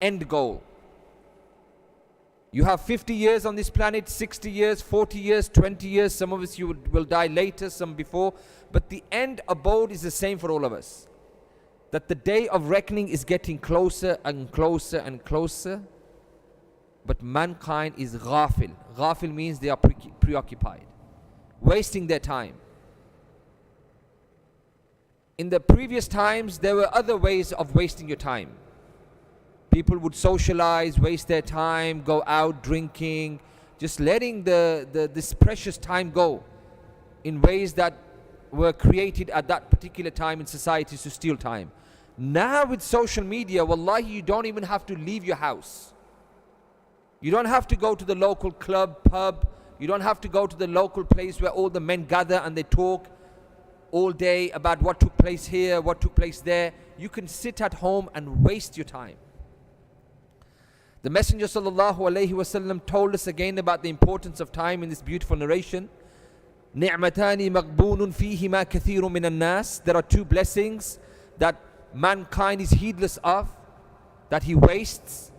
end goal. You have 50 years on this planet, 60 years, 40 years, 20 years. Some of us you will die later, some before. But the end abode is the same for all of us. That the day of reckoning is getting closer and closer and closer. But mankind is ghafil. Ghafil means they are preoccupied, wasting their time. In the previous times, there were other ways of wasting your time. People would socialize, waste their time, go out drinking, just letting this precious time go in ways that were created at that particular time in society to steal time. Now with social media, wallahi, you don't even have to leave your house. You don't have to go to the local club, pub. You don't have to go to the local place where all the men gather and they talk all day about what took place here, what took place there. You can sit at home and waste your time. The Messenger ﷺ told us again about the importance of time in this beautiful narration. نِعْمَتَانِ مَغْبُونٌ فِيهِمَا كَثِيرٌ مِنَ النَّاسِ. There are two blessings that mankind is heedless of, that he wastes.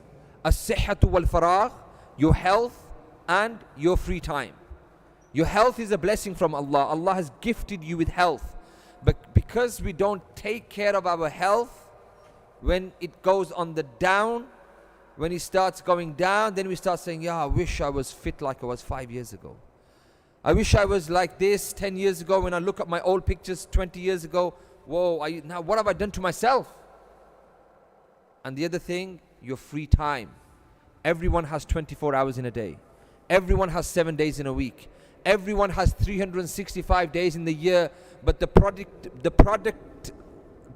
الصحة والفراغ, your health and your free time. Your health is a blessing from Allah. Allah has gifted you with health. But because we don't take care of our health, when it goes on the down, when it starts going down, then we start saying, yeah, I wish I was fit like I was 5 years ago. I wish I was like this 10 years ago. When I look at my old pictures 20 years ago, whoa, now what have I done to myself? And the other thing, your free time. Everyone has 24 hours in a day. Everyone has 7 days in a week. Everyone has 365 days in the year. But the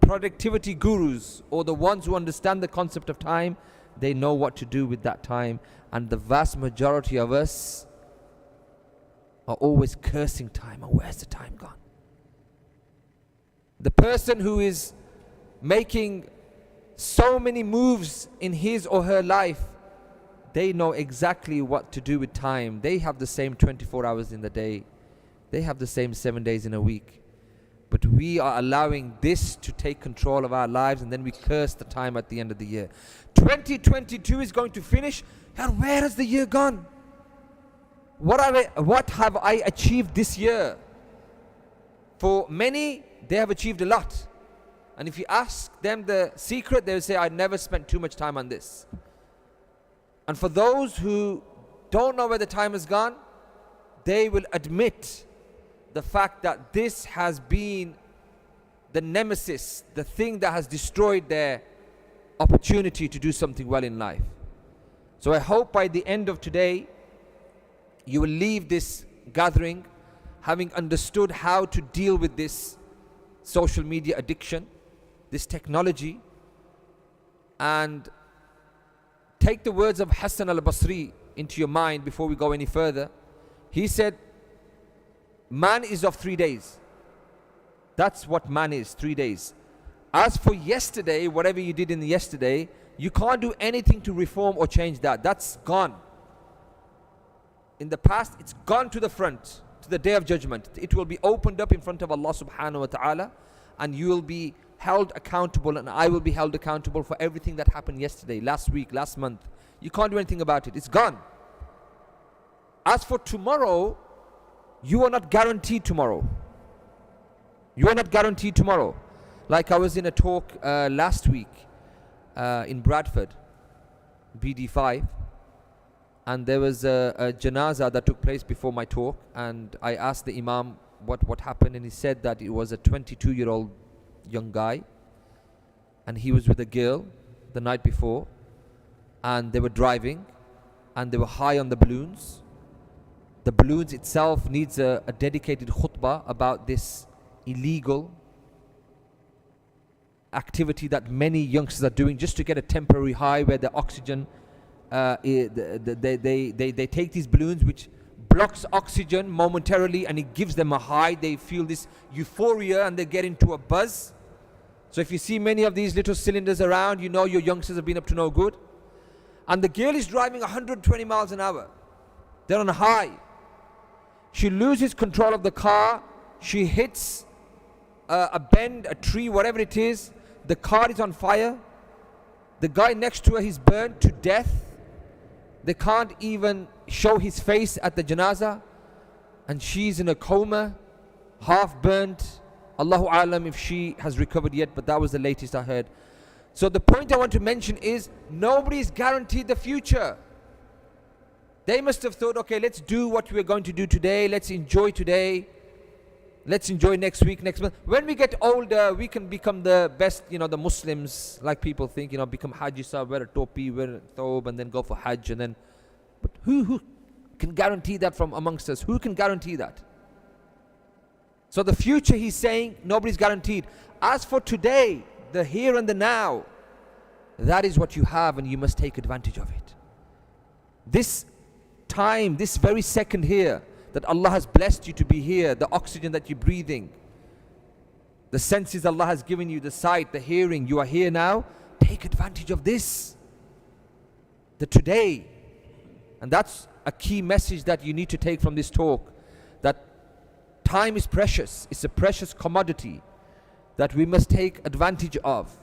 productivity gurus, or the ones who understand the concept of time, they know what to do with that time. And the vast majority of us are always cursing time. Oh, where's the time gone? The person who is making so many moves in his or her life, they know exactly what to do with time. They have the same 24 hours in the day. They have the same 7 days in a week. But we are allowing this to take control of our lives, and then we curse the time at the end of the year. 2022 is going to finish, and where has the year gone? What have I achieved this year? For many, they have achieved a lot. And if you ask them the secret, they will say, I never spent too much time on this. And for those who don't know where the time has gone, they will admit the fact that this has been the nemesis, the thing that has destroyed their opportunity to do something well in life. So I hope by the end of today, you will leave this gathering having understood how to deal with this social media addiction, this technology, and take the words of Hassan al-Basri into your mind before we go any further. He said, man is of 3 days. That's what man is, 3 days. As for yesterday, whatever you did in the yesterday, you can't do anything to reform or change that. That's gone. In the past, it's gone to the front, to the day of judgment. It will be opened up in front of Allah subhanahu wa ta'ala, and you will be held accountable, and I will be held accountable for everything that happened yesterday, last week, last month. You can't do anything about it. It's gone. As for tomorrow, you are not guaranteed tomorrow. You are not guaranteed tomorrow. Like I was in a talk last week in Bradford, BD5, and there was a janazah that took place before my talk, and I asked the imam what happened, and he said that it was a 22-year-old young guy, and he was with a girl the night before, and they were driving, and they were high on the balloons. The balloons itself needs a dedicated khutbah about this illegal activity that many youngsters are doing just to get a temporary high where the oxygen, they take these balloons which blocks oxygen momentarily, and it gives them a high. They feel this euphoria and they get into a buzz. So if you see many of these little cylinders around, you know your youngsters have been up to no good. And the girl is driving 120 miles an hour. They're on a high. She loses control of the car. She hits a bend, a tree, whatever it is. The car is on fire. The guy next to her, he's burned to death. They can't even show his face at the janazah. And she's in a coma, half burnt. Allahu alam if she has recovered yet, but that was the latest I heard. So the point I want to mention is, nobody is guaranteed the future. They must have thought, okay, let's do what we're going to do today. Let's enjoy today. Let's enjoy next week, next month. When we get older, we can become the best, the Muslims, like people think, become Hajjisa, wear a topi, wear a thobe, and then go for Hajj. And then, but who can guarantee that from amongst us? Who can guarantee that? So the future, he's saying, nobody's guaranteed. As for today, the here and the now, that is what you have, and you must take advantage of it. This time, this very second here, that Allah has blessed you to be here, the oxygen that you're breathing, the senses Allah has given you, the sight, the hearing, you are here now. Take advantage of this, the today. And that's a key message that you need to take from this talk, that time is precious. It's a precious commodity that we must take advantage of.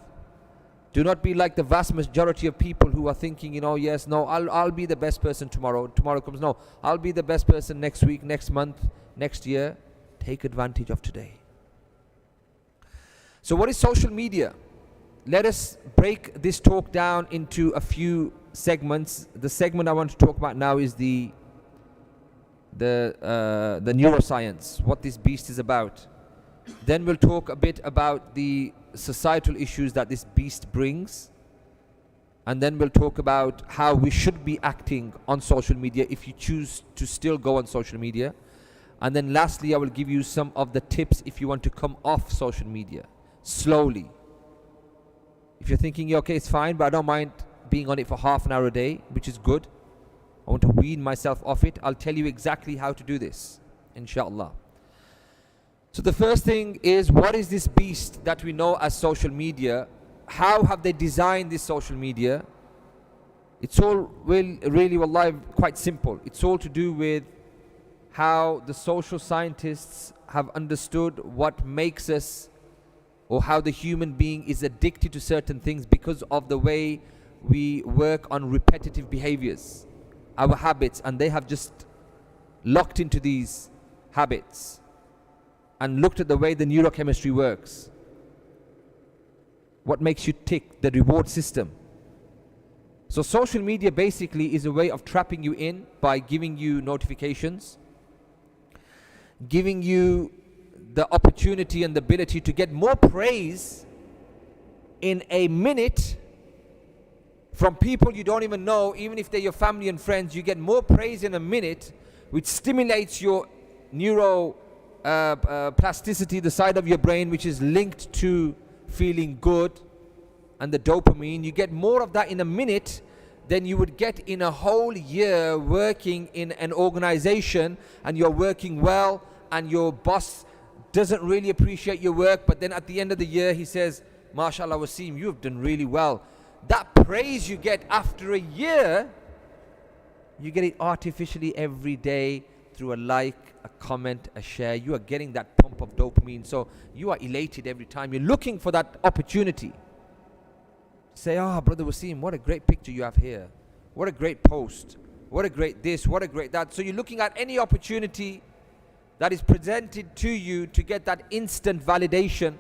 Do not be like the vast majority of people who are thinking, yes, no, I'll be the best person tomorrow. Tomorrow comes, no, I'll be the best person next week, next month, next year. Take advantage of today. So what is social media? Let us break this talk down into a few segments. The segment I want to talk about now is the neuroscience, what this beast is about. Then we'll talk a bit about the societal issues that this beast brings, and then we'll talk about how we should be acting on social media if you choose to still go on social media. And then lastly, I will give you some of the tips if you want to come off social media slowly. If you're thinking, okay, it's fine, but I don't mind being on it for half an hour a day, which is good, I want to wean myself off it, I'll tell you exactly how to do this, inshallah. So the first thing is, what is this beast that we know as social media? How have they designed this social media? It's all really wallahi quite simple. It's all to do with how the social scientists have understood what makes us, or how the human being is addicted to certain things because of the way we work on repetitive behaviors, our habits, and they have just locked into these habits and looked at the way the neurochemistry works. What makes you tick, the reward system. So social media basically is a way of trapping you in by giving you notifications, giving you the opportunity and the ability to get more praise in a minute from people you don't even know. Even if they're your family and friends, you get more praise in a minute, which stimulates your plasticity, the side of your brain which is linked to feeling good, and the dopamine. You get more of that in a minute than you would get in a whole year working in an organization, and you're working well and your boss doesn't really appreciate your work, but then at the end of the year he says, MashaAllah Waseem, you have done really well. That praise you get after a year, you get it artificially every day through a like, a comment, a share. You are getting that pump of dopamine, so you are elated every time. You're looking for that opportunity. Say, Brother Waseem, what a great picture you have here. What a great post. What a great this, what a great that. So you're looking at any opportunity that is presented to you to get that instant validation,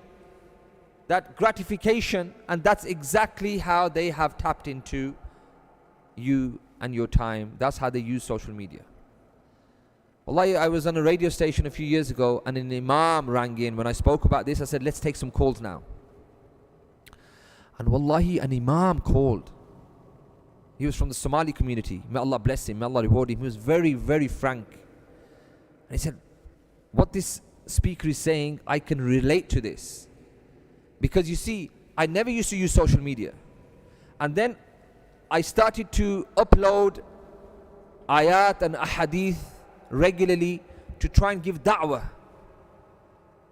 that gratification, and that's exactly how they have tapped into you and your time. That's how they use social media. Wallahi, I was on a radio station a few years ago, and an imam rang in. When I spoke about this, I said, let's take some calls now. And wallahi, an imam called. He was from the Somali community. May Allah bless him, may Allah reward him. He was very, very frank. And he said, what this speaker is saying, I can relate to this. Because you see, I never used to use social media. And then I started to upload ayat and ahadith regularly to try and give da'wah.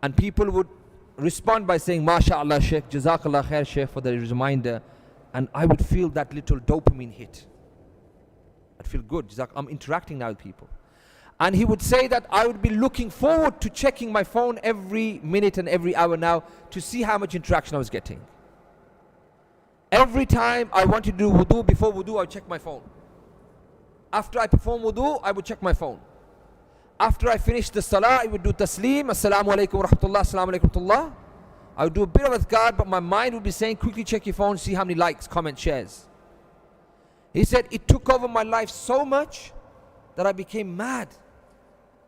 And people would respond by saying, MashaAllah Sheikh, Jazakallah khair Sheikh for the reminder. And I would feel that little dopamine hit. I'd feel good. I'm interacting now with people. And he would say that I would be looking forward to checking my phone every minute and every hour now to see how much interaction I was getting. Every time I wanted to do wudu, before wudu I would check my phone. After I perform wudu, I would check my phone. After I finished the salah, I would do taslim, assalamu alaikum wa rahmatullah, assalamu alaikum wa rahmatullah. I would do a bit of adhkar, but my mind would be saying, quickly check your phone, see how many likes, comments, shares. He said, it took over my life so much that I became mad.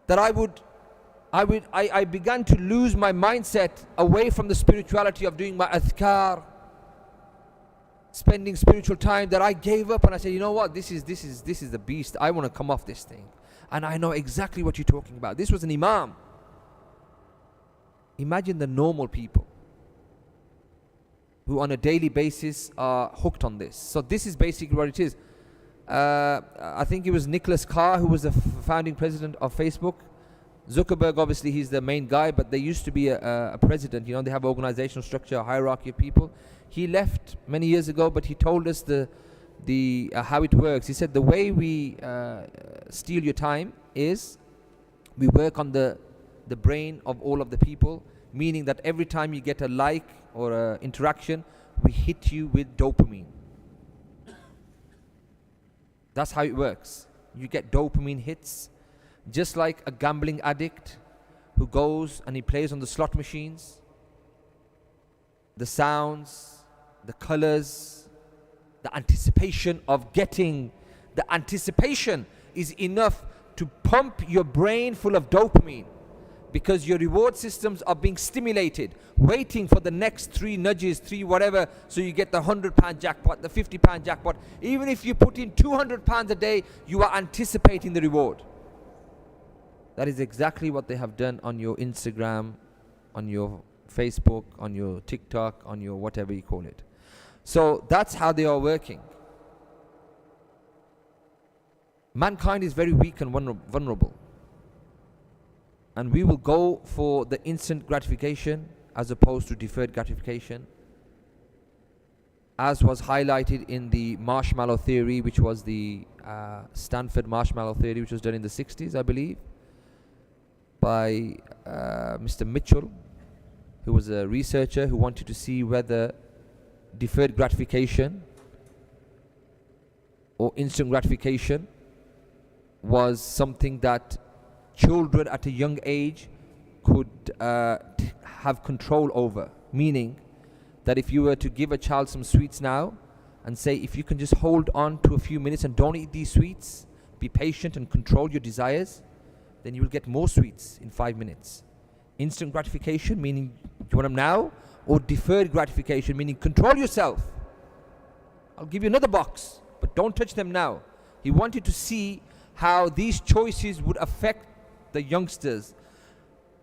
That I began to lose my mindset away from the spirituality of doing my adhkar, spending spiritual time, that I gave up and I said, you know what, this is the beast. I want to come off this thing. And I know exactly what you're talking about. This was an imam. Imagine the normal people who on a daily basis are hooked on this. So this is basically what it is. I think it was Nicholas Carr who was the founding president of Facebook. Zuckerberg, obviously he's the main guy, but there used to be a president. You know, they have organizational structure, a hierarchy of people. He left many years ago, but he told us how it works. He said the way we steal your time is we work on the brain of all of the people, meaning that every time you get a like or an interaction, we hit you with dopamine. That's how it works. You get dopamine hits, just like a gambling addict who goes and he plays on the slot machines. The sounds, the colors, the anticipation of getting, the anticipation is enough to pump your brain full of dopamine, because your reward systems are being stimulated, waiting for the next 3 nudges, 3 whatever, so you get the £100 jackpot, the £50 jackpot. Even if you put in £200 a day, you are anticipating the reward. That is exactly what they have done on your Instagram, on your Facebook, on your TikTok, on your whatever you call it. So that's how they are working. Mankind is very weak and vulnerable. And we will go for the instant gratification as opposed to deferred gratification, as was highlighted in the marshmallow theory, which was the Stanford marshmallow theory, which was done in the 60s, I believe, by Mr. Mitchell, who was a researcher who wanted to see whether deferred gratification or instant gratification was something that children at a young age could have control over. Meaning that if you were to give a child some sweets now and say, if you can just hold on to a few minutes and don't eat these sweets, be patient and control your desires, then you will get more sweets in 5 minutes. Instant gratification, meaning you want them now, or deferred gratification, meaning control yourself. I'll give you another box, but don't touch them now. He wanted to see how these choices would affect the youngsters,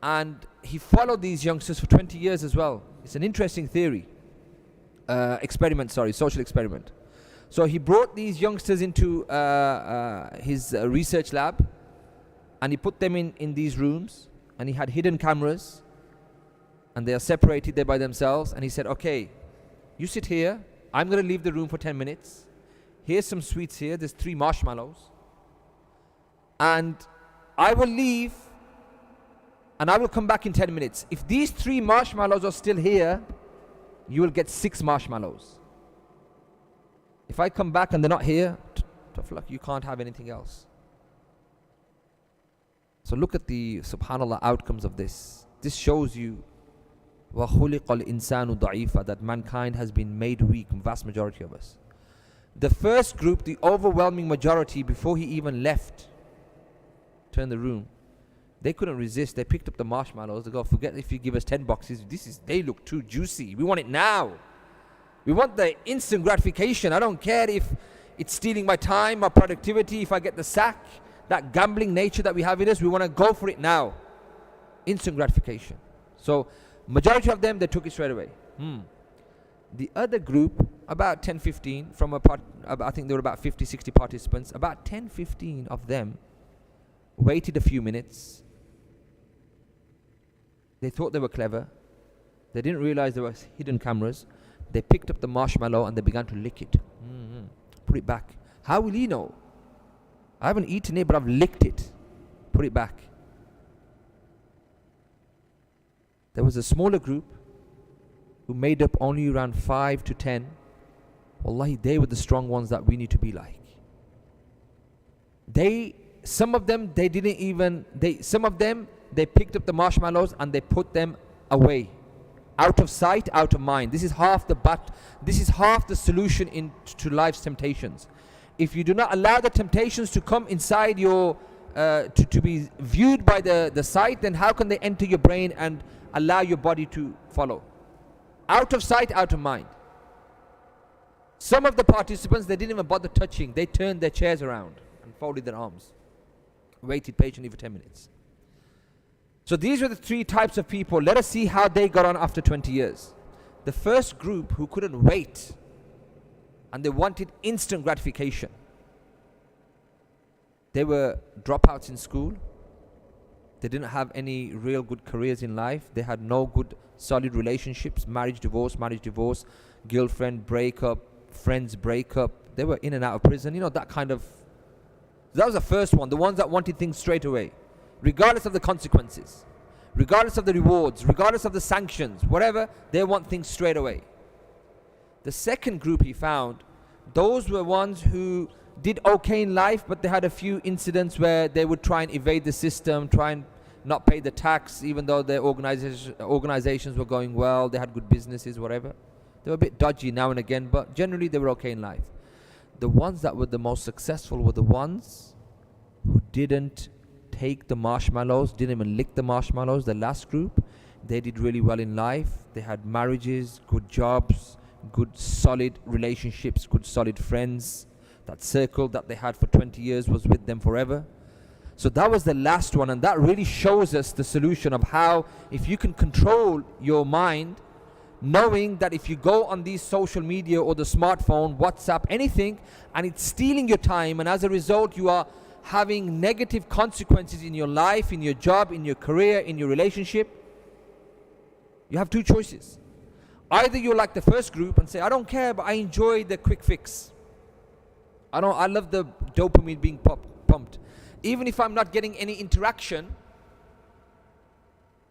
and he followed these youngsters for 20 years as well. It's an interesting theory, social experiment. So he brought these youngsters into his research lab, and he put them in these rooms, and he had hidden cameras, and they are separated there by themselves, and he said, okay, you sit here, I'm going to leave the room for 10 minutes, here's some sweets here, there's 3 marshmallows, and I will leave and I will come back in 10 minutes. If these 3 marshmallows are still here, you will get 6 marshmallows. If I come back and they're not here, tough luck, you can't have anything else. So look at the, subhanallah, outcomes of this. This shows you وَخُلِقَ الْإِنسَانُ ضَعِيفًا, that mankind has been made weak, vast majority of us. The first group, the overwhelming majority, before he even left, turned the room, they couldn't resist. They picked up the marshmallows. They go, forget if you give us 10 boxes, they look too juicy. We want it now. We want the instant gratification. I don't care if it's stealing my time, my productivity, if I get the sack, that gambling nature that we have in us, we want to go for it now. Instant gratification. So majority of them, they took it straight away. The other group, about 10-15, I think there were about 50-60 participants, about 10-15 of them waited a few minutes. They thought they were clever. They didn't realize there were hidden cameras. They picked up the marshmallow and they began to lick it. Put it back. How will he know? I haven't eaten it, but I've licked it. Put it back. There was a smaller group who made up only around 5 to 10 Wallahi, they were the strong ones that we need to be like. Some of them they picked up the marshmallows and they put them away, out of sight, out of mind. This is half the solution to life's temptations. If you do not allow the temptations to come inside your to be viewed by the sight, then how can they enter your brain and allow your body to follow? Out of sight, out of mind. Some of the participants, they didn't even bother touching. They turned their chairs around and folded their arms, waited patiently for 10 minutes. So these were the three types of people. Let us see how they got on after 20 years. The first group, who couldn't wait and they wanted instant gratification. They were dropouts in school. They didn't have any real good careers in life. They had no good solid relationships. Marriage, divorce, girlfriend breakup, friends breakup. They were in and out of prison. You know, that kind of... That was the first one. The ones that wanted things straight away, regardless of the consequences, regardless of the rewards, regardless of the sanctions, whatever, they want things straight away. The second group he found, those were ones who did okay in life, but they had a few incidents where they would try and evade the system, try and not pay the tax, even though their organizations were going well, they had good businesses, whatever. They were a bit dodgy now and again, but generally they were okay in life. The ones that were the most successful were the ones who didn't take the marshmallows, didn't even lick the marshmallows. The last group, they did really well in life. They had marriages, good jobs, good solid relationships, good solid friends. That circle that they had for 20 years was with them forever. So that was the last one, and that really shows us the solution of how, if you can control your mind, knowing that if you go on these social media or the smartphone, WhatsApp, anything, and it's stealing your time, and as a result you are having negative consequences in your life, in your job, in your career, in your relationship, you have two choices. Either you're like the first group and say, I don't care, but I enjoy the quick fix. I love the dopamine being pumped. Even if I'm not getting any interaction,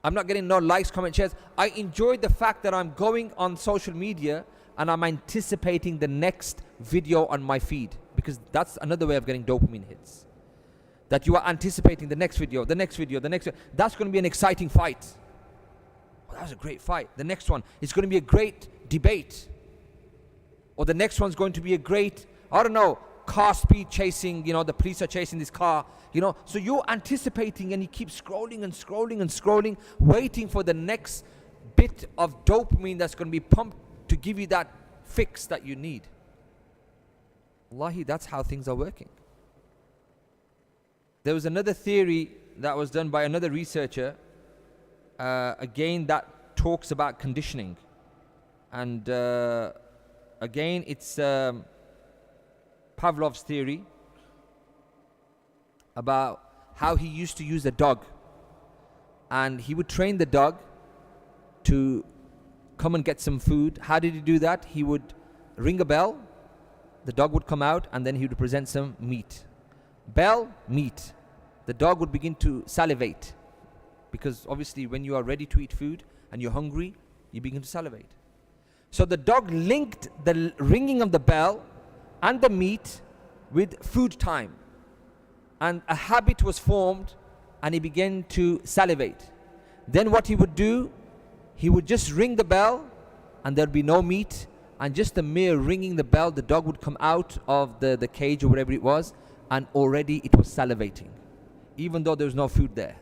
I'm not getting no likes, comments, shares, I enjoy the fact that I'm going on social media and I'm anticipating the next video on my feed, because that's another way of getting dopamine hits. That you are anticipating the next video, the next video, the next video. That's going to be an exciting fight. Well, that was a great fight. The next one is going to be a great debate. Or the next one's going to be a great, I don't know, car speed chasing, you know, the police are chasing this car, you know. So you're anticipating and you keep scrolling and scrolling and scrolling, waiting for the next bit of dopamine that's going to be pumped to give you that fix that you need. Wallahi, that's how things are working. There was another theory that was done by another researcher, again, that talks about conditioning. And again, it's Pavlov's theory about how he used to use a dog, and he would train the dog to come and get some food. How did he do that? He would ring a bell, the dog would come out, and then he would present some meat. Bell, meat. The dog would begin to salivate, because obviously when you are ready to eat food and you're hungry, you begin to salivate. So the dog linked the ringing of the bell and the meat with food time, and a habit was formed, and he began to salivate. Then what he would do, he would just ring the bell and there'd be no meat, and just the mere ringing the bell, the dog would come out of the cage or whatever it was, and already it was salivating, even though there was no food there.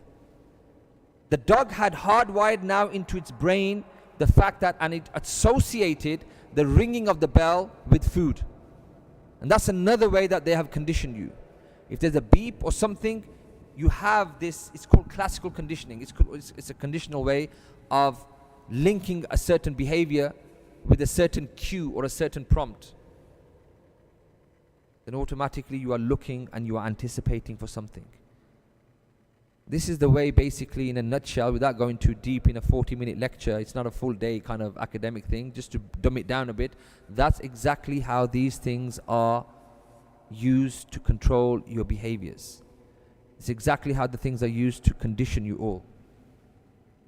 The dog had hardwired now into its brain the fact that, and it associated the ringing of the bell with food. And that's another way that they have conditioned you. If there's a beep or something, you have this, it's called classical conditioning. It's a conditional way of linking a certain behavior with a certain cue or a certain prompt. Then automatically you are looking and you are anticipating for something. This is the way, basically, in a nutshell, without going too deep in a 40-minute lecture. It's not a full day kind of academic thing, just to dumb it down a bit. That's exactly how these things are used to control your behaviors. It's exactly how the things are used to condition you all.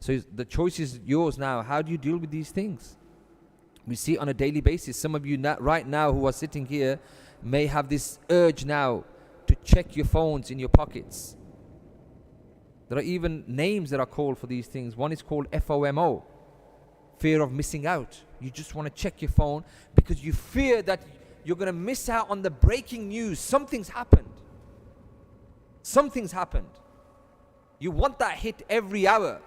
So the choice is yours now. How do you deal with these things? We see it on a daily basis. Some of you right now who are sitting here may have this urge now to check your phones in your pockets. There are even names that are called for these things. One is called FOMO, fear of missing out. You just want to check your phone because you fear that you're going to miss out on the breaking news. Something's happened. Something's happened. You want that hit every hour.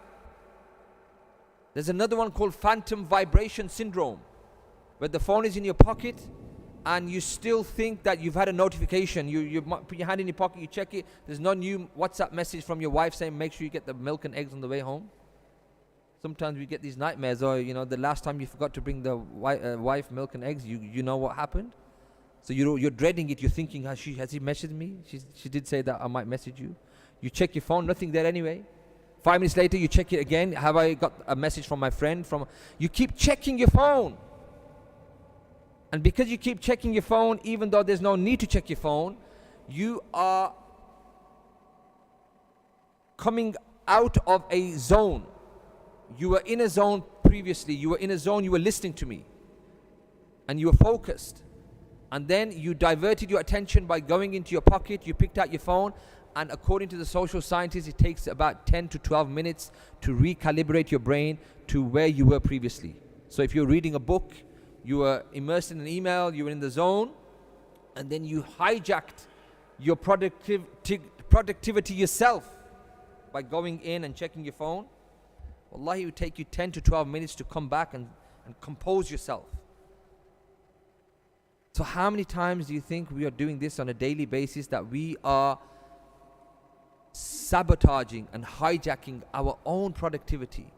There's another one called phantom vibration syndrome, where the phone is in your pocket and you still think that you've had a notification. You put your hand in your pocket, you check it, there's no new WhatsApp message from your wife saying make sure you get the milk and eggs on the way home. Sometimes we get these nightmares, or the last time you forgot to bring the wife milk and eggs, you know what happened. So you're dreading it. You're thinking, has he messaged me? She did say that I might message you. You check your phone, nothing there anyway. 5 minutes later, you check it again. Have I got a message from my friend? You keep checking your phone. And because you keep checking your phone, even though there's no need to check your phone, you are coming out of a zone. You were in a zone previously. You were in a zone, you were listening to me. And you were focused. And then you diverted your attention by going into your pocket, you picked out your phone, and according to the social scientists, it takes about 10 to 12 minutes to recalibrate your brain to where you were previously. So if you're reading a book, you were immersed in an email, you were in the zone, and then you hijacked your productivity yourself by going in and checking your phone. Wallahi, it would take you 10 to 12 minutes to come back and compose yourself. So how many times do you think we are doing this on a daily basis, that we are sabotaging and hijacking our own productivity?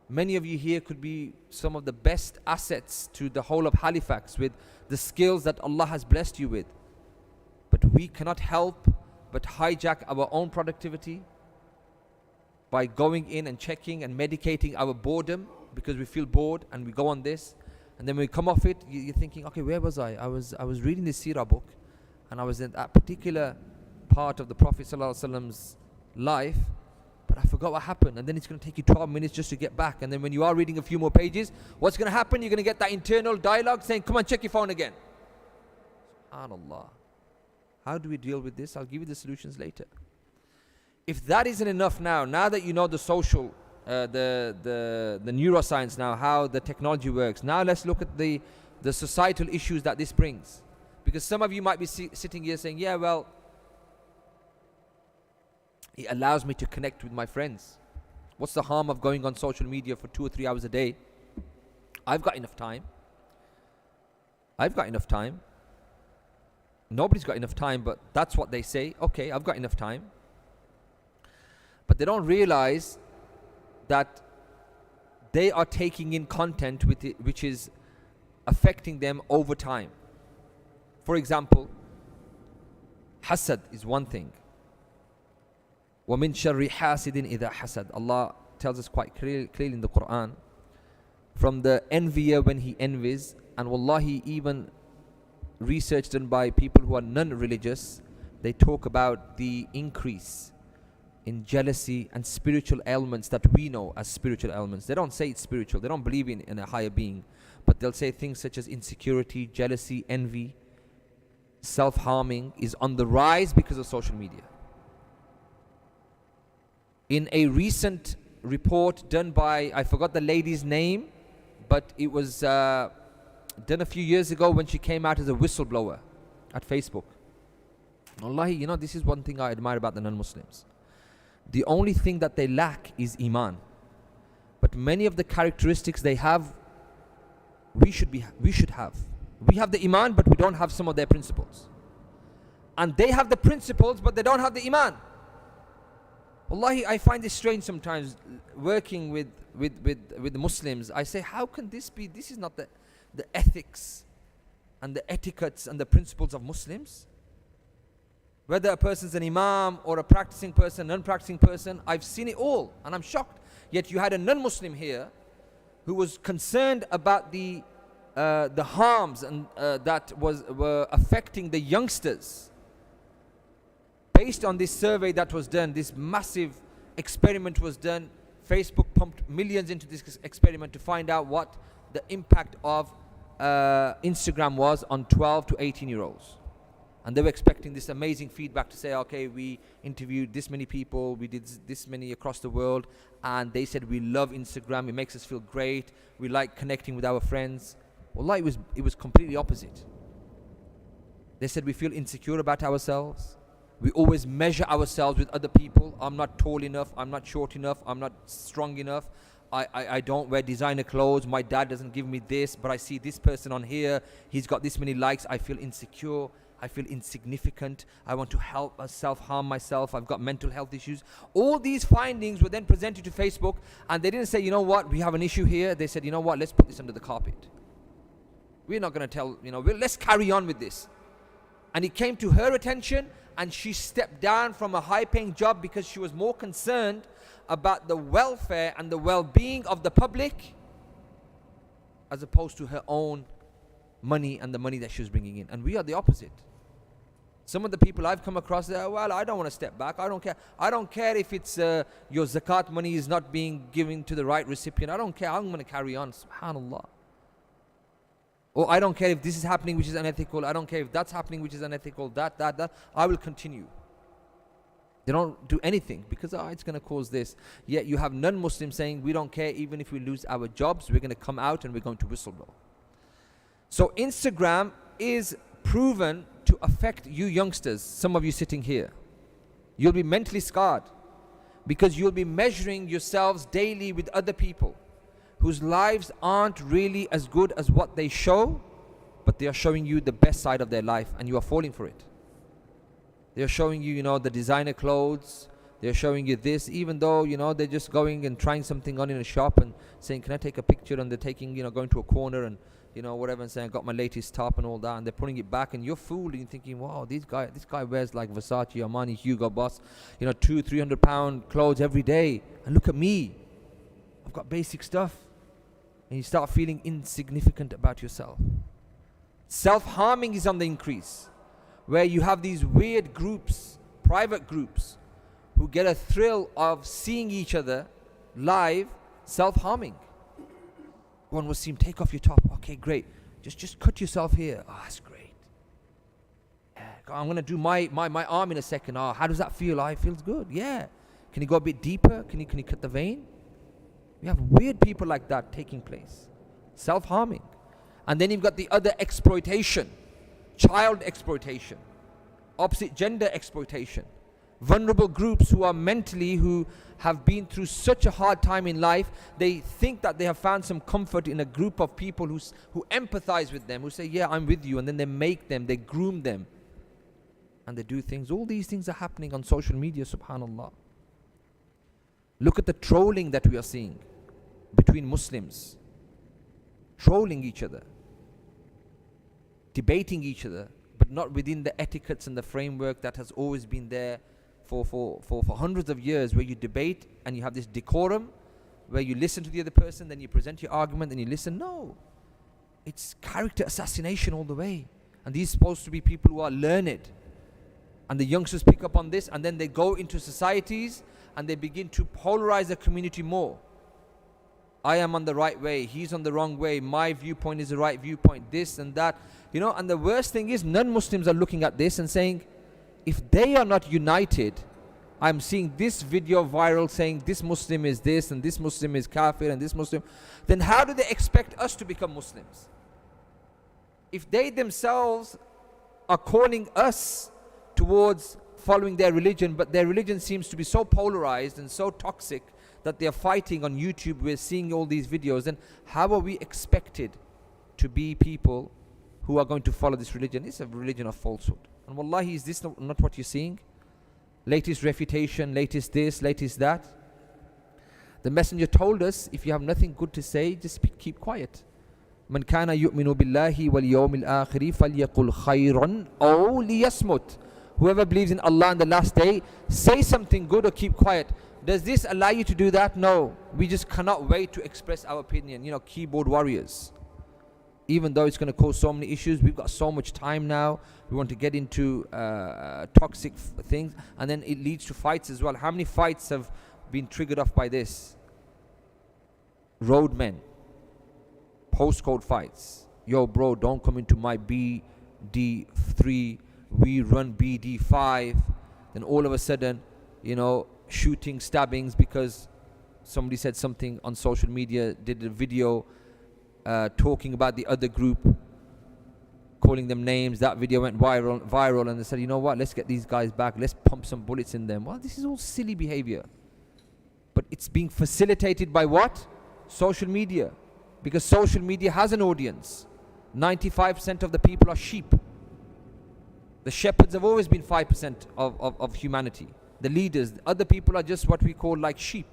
Many of you here could be some of the best assets to the whole of Halifax with the skills that Allah has blessed you with. But we cannot help but hijack our own productivity by going in and checking and medicating our boredom, because we feel bored and we go on this. And then when we come off it, you're thinking, okay, where was I? I was reading this seerah book, and I was in that particular part of the Prophet ﷺ's life, but I forgot what happened. And then it's going to take you 12 minutes just to get back. And then when you are reading a few more pages, what's going to happen? You're going to get that internal dialogue saying, come on, check your phone again. SubhanAllah. How do we deal with this? I'll give you the solutions later. If that isn't enough now that you know the social, the neuroscience now, how the technology works, now let's look at the societal issues that this brings. Because some of you might be sitting here saying, yeah, well, it allows me to connect with my friends. What's the harm of going on social media for 2 or 3 hours a day? I've got enough time. Nobody's got enough time, but that's what they say. Okay, I've got enough time. But they don't realize that they are taking in content which is affecting them over time. For example, hasad is one thing. وَمِن شَرِّ حَاسِدٍ إِذَا حَسَدٍ. Allah tells us quite clearly in the Qur'an, from the envier when he envies. And wallahi, even research done by people who are non-religious, they talk about the increase in jealousy and spiritual ailments that we know as spiritual ailments. They don't say it's spiritual, they don't believe in a higher being, but they'll say things such as insecurity, jealousy, envy, self-harming is on the rise because of social media. In a recent report done by, I forgot the lady's name, but it was done a few years ago when she came out as a whistleblower at Facebook. Wallahi, this is one thing I admire about the non-Muslims. The only thing that they lack is iman. But many of the characteristics they have, we should have. We have the iman, but we don't have some of their principles. And they have the principles, but they don't have the iman. Wallahi, I find this strange sometimes, working with the Muslims. I say, how can this be? This is not the ethics and the etiquettes and the principles of Muslims. Whether a person's an imam or a practicing person, non-practicing person, I've seen it all, and I'm shocked. Yet you had a non-Muslim here who was concerned about the harms and that were affecting the youngsters. Based on this survey that was done, this massive experiment was done. Facebook pumped millions into this experiment to find out what the impact of Instagram was on 12 to 18-year-olds. And they were expecting this amazing feedback to say, okay, we interviewed this many people, we did this many across the world, and they said we love Instagram, it makes us feel great, we like connecting with our friends. Wallah, it was completely opposite. They said we feel insecure about ourselves. We always measure ourselves with other people. I'm not tall enough, I'm not short enough, I'm not strong enough. I don't wear designer clothes, my dad doesn't give me this, but I see this person on here, he's got this many likes, I feel insecure, I feel insignificant, I want to self-harm myself, I've got mental health issues. All these findings were then presented to Facebook, and they didn't say, you know what, we have an issue here. They said, you know what, let's put this under the carpet. We're not going to tell, let's carry on with this. And it came to her attention, and she stepped down from a high-paying job because she was more concerned about the welfare and the well-being of the public as opposed to her own money and the money that she was bringing in. And we are the opposite. Some of the people I've come across, they're, well, I don't want to step back. I don't care. I don't care if it's your zakat money is not being given to the right recipient. I don't care. I'm going to carry on. Subhanallah. Or I don't care if this is happening which is unethical. I don't care if that's happening which is unethical. That. I will continue. They don't do anything because it's going to cause this. Yet you have non-Muslims saying, we don't care even if we lose our jobs. We're going to come out and we're going to whistleblow. So Instagram is proven to affect you youngsters, some of you sitting here. You'll be mentally scarred because you'll be measuring yourselves daily with other people whose lives aren't really as good as what they show, but they are showing you the best side of their life and you are falling for it. They're showing you, the designer clothes. They're showing you this, even though, they're just going and trying something on in a shop and saying, can I take a picture? And they're taking, going to a corner and, whatever, and saying, I got my latest top and all that. And they're putting it back and you're fooled and you're thinking, wow, this guy wears like Versace, Armani, Hugo Boss, 200-300 pound clothes every day. And look at me. I've got basic stuff. And you start feeling insignificant about yourself. Self-harming is on the increase, where you have these weird groups, private groups, who get a thrill of seeing each other live, self-harming. One Waseem, take off your top. Okay, great. Just cut yourself here. Oh, that's great. Yeah, I'm going to do my arm in a second. Oh, how does that feel? Oh, it feels good. Yeah. Can you go a bit deeper? Can you cut the vein? We have weird people like that taking place. Self-harming. And then you've got the other exploitation. Child exploitation. Opposite gender exploitation. Vulnerable groups who have been through such a hard time in life, they think that they have found some comfort in a group of people who empathize with them, who say, yeah, I'm with you, and then they groom them, and they do things. All these things are happening on social media, subhanallah. Look at the trolling that we are seeing between Muslims, trolling each other, debating each other, but not within the etiquettes and the framework that has always been there for hundreds of years, where you debate and you have this decorum, where you listen to the other person, then you present your argument and you listen. No, it's character assassination all the way. And these are supposed to be people who are learned. And the youngsters pick up on this, and then they go into societies and they begin to polarize the community more. I am on the right way, he's on the wrong way, my viewpoint is the right viewpoint, this and that. And the worst thing is, non-Muslims are looking at this and saying, if they are not united, I'm seeing this video viral saying this Muslim is this and this Muslim is kafir and this Muslim, then how do they expect us to become Muslims? If they themselves are calling us towards following their religion, but their religion seems to be so polarized and so toxic that they are fighting on YouTube, we're seeing all these videos, then how are we expected to be people who are going to follow this religion? It's a religion of falsehood. And wallahi, is this not what you're seeing? Latest refutation, latest this, latest that. The Messenger told us, if you have nothing good to say, just keep quiet. Man kana yu'minu billahi wal yawmil akhiri falyaqul khayran aw liyasmut. Whoever believes in Allah and the last day, say something good or keep quiet. Does this allow you to do that? No. We just cannot wait to express our opinion. Keyboard warriors. Even though it's going to cause so many issues, we've got so much time now. We want to get into toxic things, and then it leads to fights as well. How many fights have been triggered off by this? Roadmen. postcode fights. Yo, bro, don't come into my BD3. We run BD5. Then all of a sudden, shooting, stabbings because somebody said something on social media, did a video talking about the other group, calling them names. That video went viral, and they said, you know what, let's get these guys back, let's pump some bullets in them. Well, this is all silly behavior. But it's being facilitated by what? Social media. Because social media has an audience. 95% of the people are sheep. The shepherds have always been 5% of humanity. The leaders, other people are just what we call like sheep.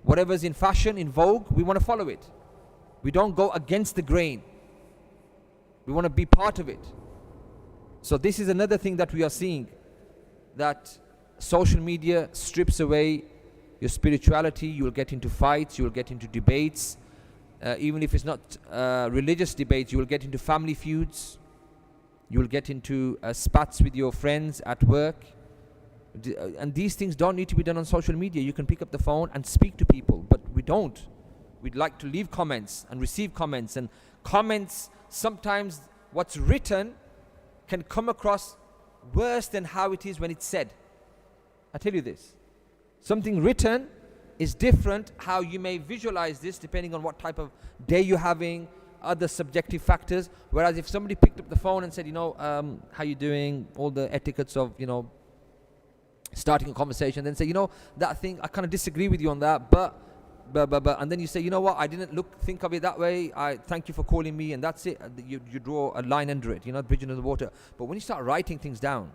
Whatever's in fashion, in vogue, we want to follow it. We don't go against the grain. We want to be part of it. So this is another thing that we are seeing, that social media strips away your spirituality. You will get into fights, you will get into debates. Even if it's not religious debates, you will get into family feuds. You will get into spats with your friends at work. And these things don't need to be done on social media. You can pick up the phone and speak to people, but we don't. We'd like to leave comments and receive comments. And comments, sometimes what's written can come across worse than how it is when it's said. I tell you this. Something written is different how you may visualize this depending on what type of day you're having, other subjective factors. Whereas if somebody picked up the phone and said, how you doing, all the etiquettes of, starting a conversation, then say, that thing, I kind of disagree with you on that, but, and then you say, you know what, I didn't think of it that way, I thank you for calling me, and that's it. You draw a line under it, bridge under the water. But when you start writing things down,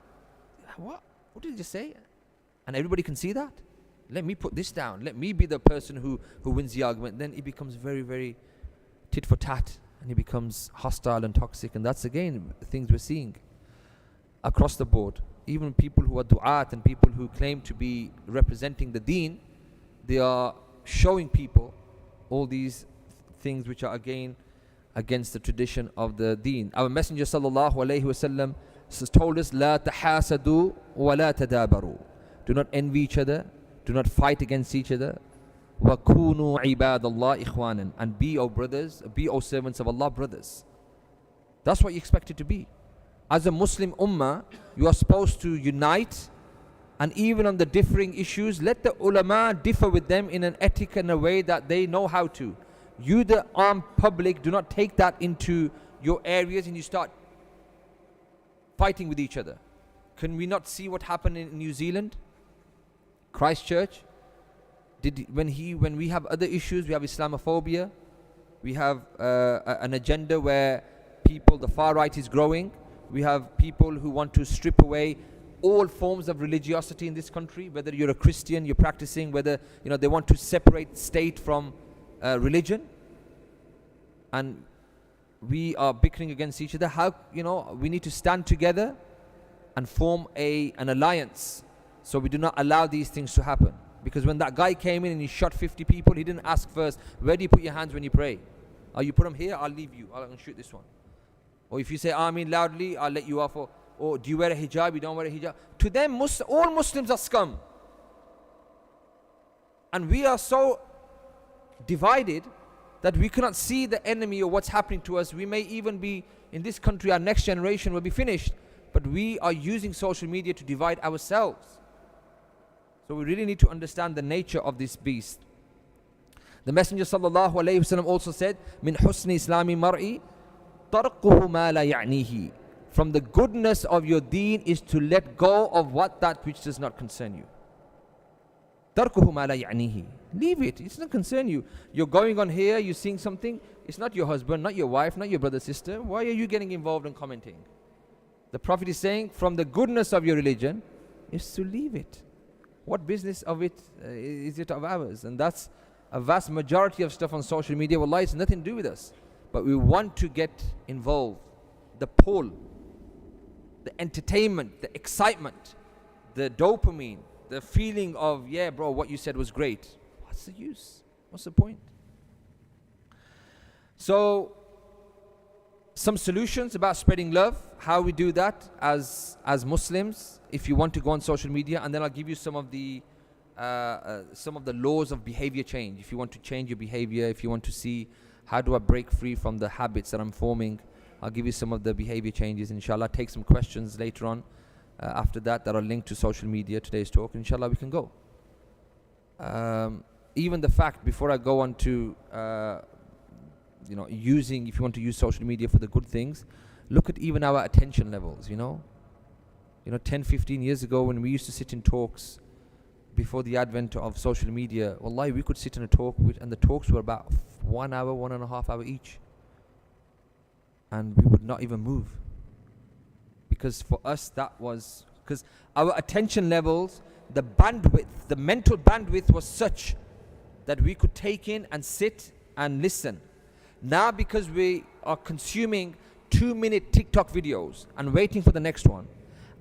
what did you just say? And everybody can see that. Let me put this down. Let me be the person who wins the argument. Then it becomes very, very tit for tat, and it becomes hostile and toxic. And that's again things we're seeing across the board. Even people who are du'at and people who claim to be representing the deen, they are showing people all these things which are again against the tradition of the deen. Our Messenger sallallahu alaihi wasallam told us, "La tahasadu wa la tadabaru." Do not envy each other. Do not fight against each other. وَكُونُوا عِبَادَ اللَّهِ إِخْوَانًا. And be, O brothers, be, O servants of Allah, brothers. That's what you expect it to be. As a Muslim ummah, you are supposed to unite, and even on the differing issues, let the ulama differ with them in an ethic and a way that they know how to. You, the armed public, do not take that into your areas and you start fighting with each other. Can we not see what happened in New Zealand? Christchurch, when we have other issues, we have Islamophobia, we have an agenda where the far right is growing, we have people who want to strip away all forms of religiosity in this country, whether you're a Christian, you're practicing, whether they want to separate state from religion, and we are bickering against each other. How we need to stand together and form an alliance, so we do not allow these things to happen. Because when that guy came in and he shot 50 people, he didn't ask first, where do you put your hands when you pray? Oh, you put them here, I'll leave you, I'll shoot this one. Or if you say Ameen loudly, I'll let you off. Or do you wear a hijab, you don't wear a hijab? To them, all Muslims are scum. And we are so divided that we cannot see the enemy or what's happening to us. We may even be, in this country, our next generation will be finished, but we are using social media to divide ourselves. So we really need to understand the nature of this beast. The Messenger sallallahu alaihi wasallam also said, "Min husni islami mar'i tarquhu ma la ya'nihi." From the goodness of your deen is to let go of that which does not concern you. Tarquhu ma la ya'nihi. Leave it. It does not concern you. You're going on here, you're seeing something. It's not your husband, not your wife, not your brother, sister. Why are you getting involved and commenting? The Prophet is saying, from the goodness of your religion is to leave it. What business of it is it of ours? And that's a vast majority of stuff on social media. Wallahi, it's nothing to do with us. But we want to get involved. The pull, the entertainment, the excitement, the dopamine, the feeling of, yeah, bro, what you said was great. What's the use? What's the point? So, some solutions about spreading love, how we do that as Muslims, if you want to go on social media, and then I'll give you some of the laws of behavior change. If you want to change your behavior, if you want to see How do I break free from the habits that I'm forming? I'll give you some of the behavior changes, inshallah. Take some questions later on after that are linked to social media, today's talk. Inshallah, we can go. Even the fact, before I go on to using, if you want to use social media for the good things, look at even our attention levels. 10, 15 years ago, when we used to sit in talks before the advent of social media, wallahi, we could sit in a talk and the talks were about 1 hour, 1.5 hours each, and we would not even move, because for us that was because our attention levels, the bandwidth, the mental bandwidth was such that we could take in and sit and listen. Now, because we are consuming 2-minute TikTok videos and waiting for the next one,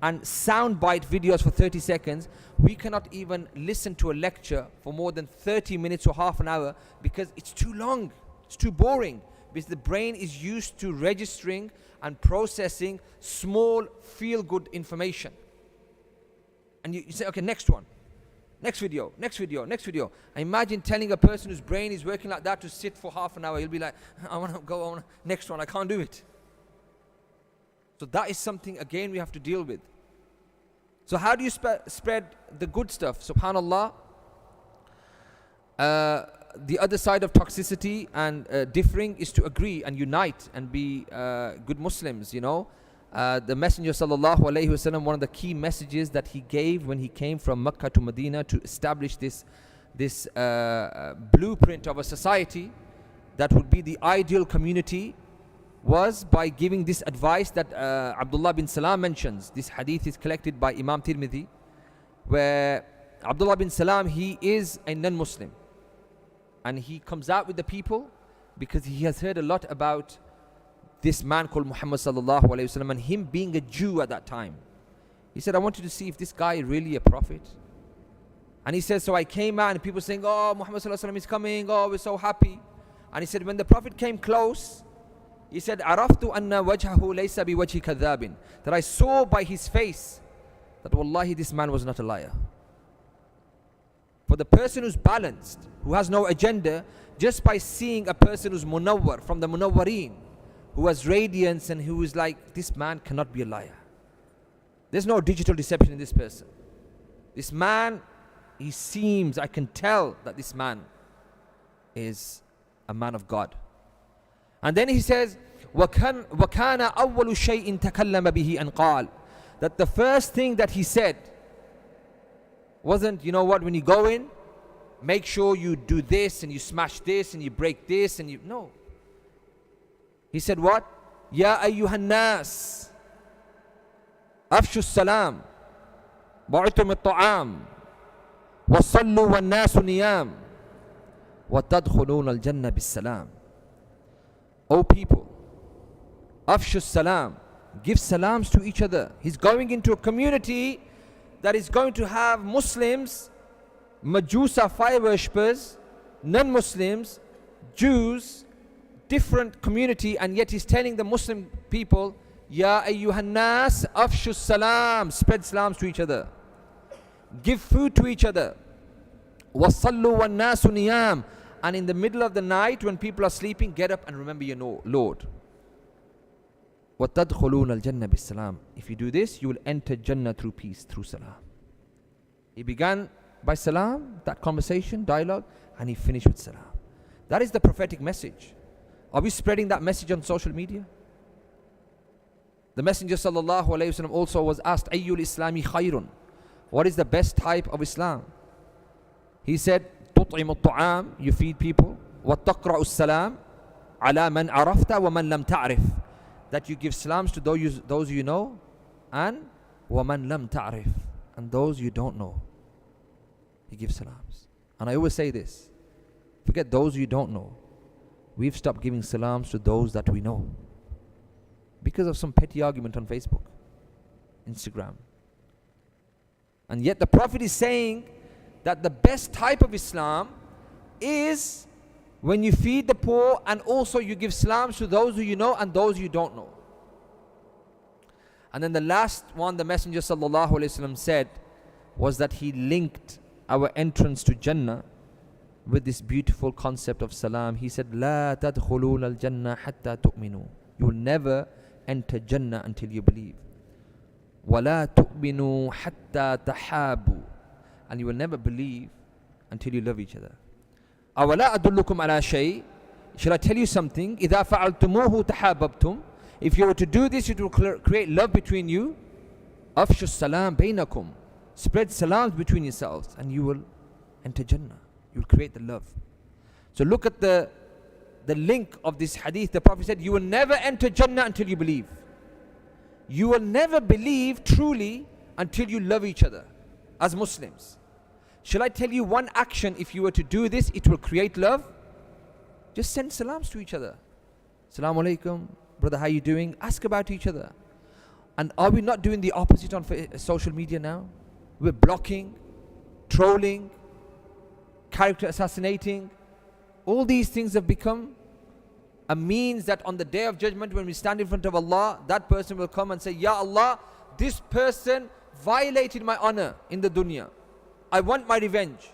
and soundbite videos for 30 seconds, we cannot even listen to a lecture for more than 30 minutes or half an hour because it's too long, it's too boring, because the brain is used to registering and processing small feel-good information. And you say, okay, next one, next video, next video, next video. Imagine telling a person whose brain is working like that to sit for half an hour. He'll be like, I want to go on next one, I can't do it. So that is something, again, we have to deal with. So how do you spread the good stuff? SubhanAllah. The other side of toxicity and differing is to agree and unite and be good Muslims, The Messenger sallallahu alaihi wasallam, one of the key messages that he gave when he came from Mecca to Medina to establish this blueprint of a society that would be the ideal community, was by giving this advice that Abdullah bin Salam mentions. This hadith is collected by Imam Tirmidhi, where Abdullah bin Salam, he is a non-Muslim, and he comes out with the people because he has heard a lot about this man called Muhammad sallallahu alaihi wasallam, and him being a Jew at that time. He said, I wanted to see if this guy is really a prophet. And he says, so I came out and people saying, oh, Muhammad sallallahu alaihi wasallam is coming, oh, we're so happy. And he said, when the prophet came close, he said, عرفت أن وجهه ليس بوجه كذاب, that I saw by his face that wallahi this man was not a liar. For the person who's balanced, who has no agenda, just by seeing a person who's munawwar, from the munawwareen, who has radiance and who is like, this man cannot be a liar. There's no digital deception in this person. This man, he seems, I can tell that this man is a man of God. And then he says, وَكَانَ أَوَّلُ شَيْءٍ تَكَلَّمَ بِهِ أَنْ قَالَ, that the first thing that he said wasn't, when you go in, make sure you do this and you smash this and you break this and no. He said what? Ya ayyuhan nas, afshu salam, ba'utum at-ta'am, wa sallu wa nasu niyam, wa tadkhulun al-jannah bis-salam. O people, afshu salam, give salams to each other. He's going into a community that is going to have Muslims, Majusa fire worshippers, non-Muslims, Jews, different community, and yet he's telling the Muslim people, Ya ayyuhan nas, afshu salam, spread salams to each other. Give food to each other. Wasallu wa nasu niyam, and in the middle of the night when people are sleeping, get up and remember your Lord. وَتَدْخُلُونَ الْجَنَّةَ بِالسَّلَامِ. If you do this, you will enter Jannah through peace, through salam. He began by salam, that conversation, dialogue, and he finished with salam. That is the prophetic message. Are we spreading that message on social media? The Messenger sallallahu alayhi wasallam also was asked, Ayyul Islami khayrun, what is the best type of Islam? He said, تطعم الطعام, you feed people, وتقرأ السلام على من عرفت ومن لم تعرف, that you give salams to those you know, and ومن لم تعرف, and those you don't know. You give salams. And I always say this, forget those you don't know. We've stopped giving salams to those that we know because of some petty argument on Facebook, Instagram. And yet the Prophet is saying that the best type of Islam is when you feed the poor and also you give salams to those who you know and those you don't know. And then the last one the Messenger sallallahu alaihi wasallam said was that he linked our entrance to Jannah with this beautiful concept of salam. He said, لا تدخلون الجنة حتى تؤمنوا. You will never enter Jannah until you believe. ولا تؤمنوا حتى تحابوا. And you will never believe until you love each other. أولا أدلكم على شيء. Shall I tell you something? إذا فعلتموه تحاببتم. If you were to do this, it will create love between you. أفشوا السلام بينكم. Spread salams between yourselves and you will enter Jannah. You will create the love. So look at the link of this hadith. The Prophet said, you will never enter Jannah until you believe. You will never believe truly until you love each other as Muslims. Shall I tell you one action, if you were to do this, it will create love? Just send salams to each other. Assalamu alaikum, brother, how you doing? Ask about each other. And are we not doing the opposite on social media now? We're blocking, trolling, character assassinating. All these things have become a means that on the day of judgment, when we stand in front of Allah, that person will come and say, Ya Allah, this person violated my honor in the dunya. I want my revenge.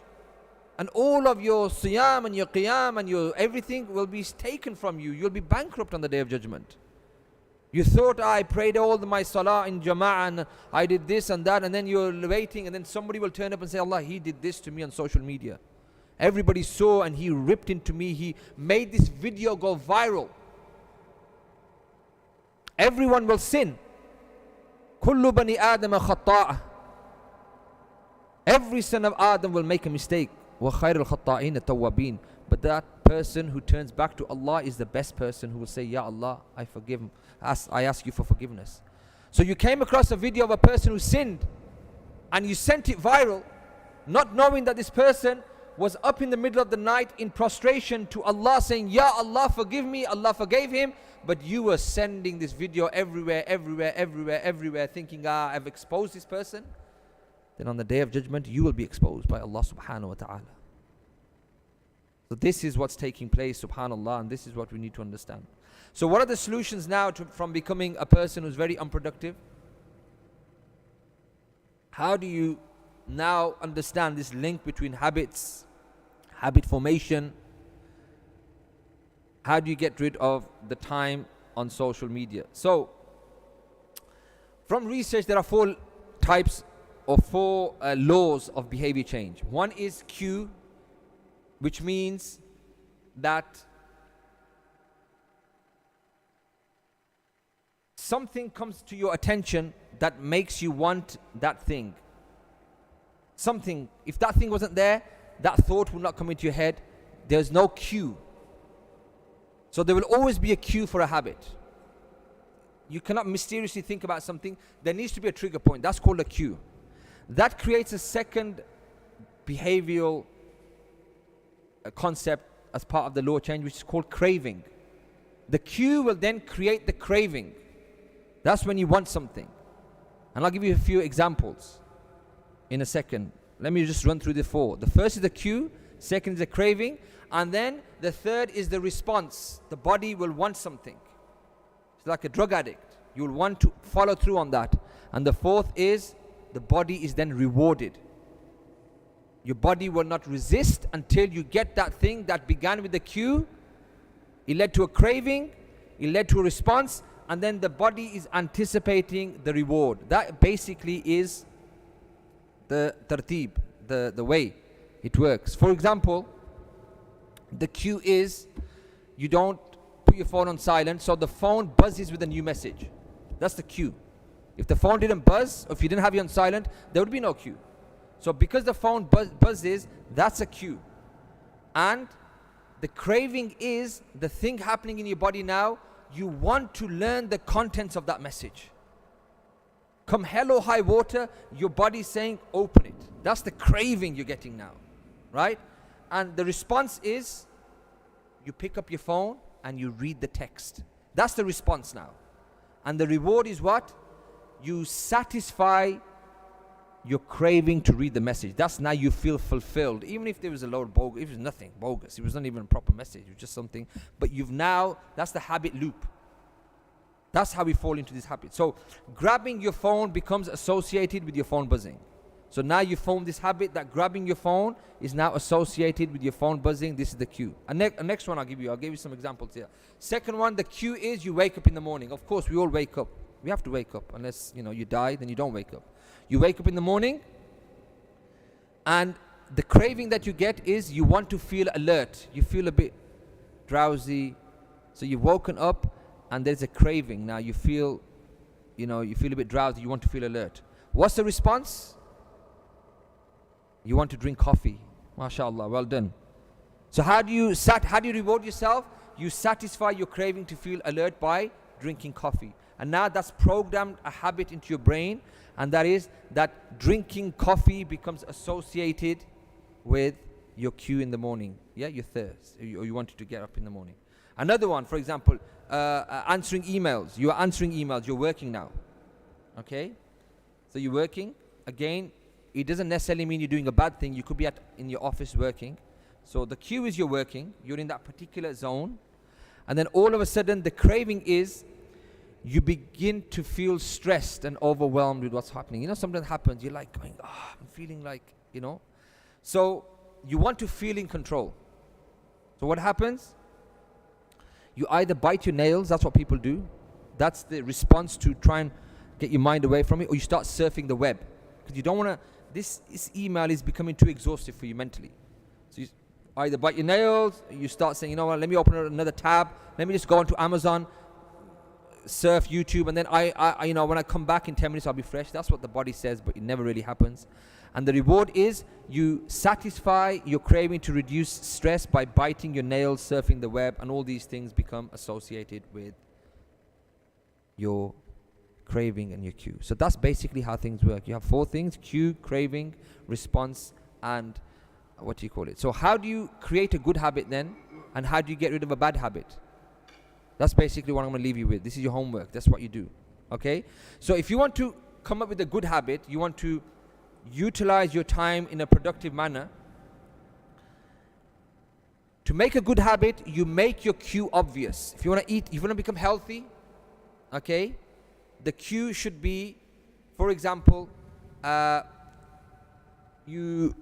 And all of your siyam and your qiyam and your everything will be taken from you. You'll be bankrupt on the day of judgment. You thought, I prayed all my salah in jama'ah and I did this and that, and then you're waiting, and then somebody will turn up and say, Allah, he did this to me on social media. Everybody saw and he ripped into me. He made this video go viral. Everyone will sin. Kullu bani Adam khatta'a. Every son of Adam will make a mistake. Wa khairul khatta'in tawwabin. But that person who turns back to Allah is the best person, who will say, Ya Allah, I ask you for forgiveness. So you came across a video of a person who sinned and you sent it viral, not knowing that this person was up in the middle of the night in prostration to Allah, saying, Ya Allah, forgive me. Allah forgave him. But you were sending this video everywhere, thinking, I've exposed this person. Then on the day of judgment, you will be exposed by Allah subhanahu wa ta'ala. So this is what's taking place, subhanallah, and this is what we need to understand. So what are the solutions now from becoming a person who's very unproductive? How do you now understand this link between habits, habit formation? How do you get rid of the time on social media? So from research, there are four types or four laws of behavior change. One is Q, which means that something comes to your attention that makes you want that thing. Something, if that thing wasn't there, that thought would not come into your head. There's no cue. So there will always be a cue for a habit. You cannot mysteriously think about something. There needs to be a trigger point. That's called a cue. That creates a second behavioral concept as part of the law change, which is called craving. The cue will then create the craving. That's when you want something. And I'll give you a few examples in a second. Let me just run through the four. The first is the cue, second is the craving, and then the third is the response. The body will want something. It's like a drug addict. You will want to follow through on that. And the fourth is the body is then rewarded. Your body will not resist until you get that thing that began with the cue. It led to a craving, it led to a response, and then the body is anticipating the reward. That basically is the tartib, the way it works. For example, the cue is you don't put your phone on silent, so the phone buzzes with a new message. That's the cue. If the phone didn't buzz, or if you didn't have it on silent, there would be no cue. So because the phone buzzes, that's a cue. And the craving is the thing happening in your body now. You want to learn the contents of that message. Come hell or high water, your body is saying, open it. That's the craving you're getting now, right? And the response is, you pick up your phone and you read the text. That's the response now. And the reward is what? You satisfy your craving to read the message. That's now you feel fulfilled. Even if there was a load bogus, it was nothing bogus. It was not even a proper message. It was just something. But you've now, that's the habit loop. That's how we fall into this habit. So grabbing your phone becomes associated with your phone buzzing. So now you form this habit that grabbing your phone is now associated with your phone buzzing. This is the cue. And next one I'll give you some examples here. Second one, the cue is you wake up in the morning. Of course, we all wake up. We have to wake up. Unless, you die, then you don't wake up. You wake up in the morning, and the craving that you get is you want to feel alert. You feel a bit drowsy. So you've woken up, and there's a craving. Now you feel, you feel a bit drowsy. You want to feel alert. What's the response? You want to drink coffee. MashaAllah, well done. So how do you reward yourself? You satisfy your craving to feel alert by drinking coffee. And now that's programmed a habit into your brain, and that is that drinking coffee becomes associated with your cue in the morning. Yeah, your thirst, or you wanted to get up in the morning. Another one, for example, answering emails. You are answering emails. You're working now. Okay? So you're working. Again, it doesn't necessarily mean you're doing a bad thing. You could be in your office working. So the cue is you're working. You're in that particular zone. And then all of a sudden, the craving is you begin to feel stressed and overwhelmed with what's happening. Something happens. You're like going, I'm feeling like, So you want to feel in control. So what happens? You either bite your nails. That's what people do. That's the response to try and get your mind away from it. Or you start surfing the web. Because you don't want to... This email is becoming too exhaustive for you mentally. So you either bite your nails, you start saying, what, let me open another tab, let me just go onto Amazon, surf YouTube, and then I when I come back in 10 minutes, I'll be fresh. That's what the body says, but it never really happens. And the reward is you satisfy your craving to reduce stress by biting your nails, surfing the web, and all these things become associated with your craving and your cue. So that's basically how things work. You have 4 things: cue, craving, response, and So how do you create a good habit then, and how do you get rid of a bad habit? That's basically what I'm going to leave you with. This is your homework. That's what you do. Okay? So if you want to come up with a good habit, you want to utilize your time in a productive manner. To make a good habit, you make your cue obvious. If you want to eat, if you want to become healthy, okay, the cue should be, for example, you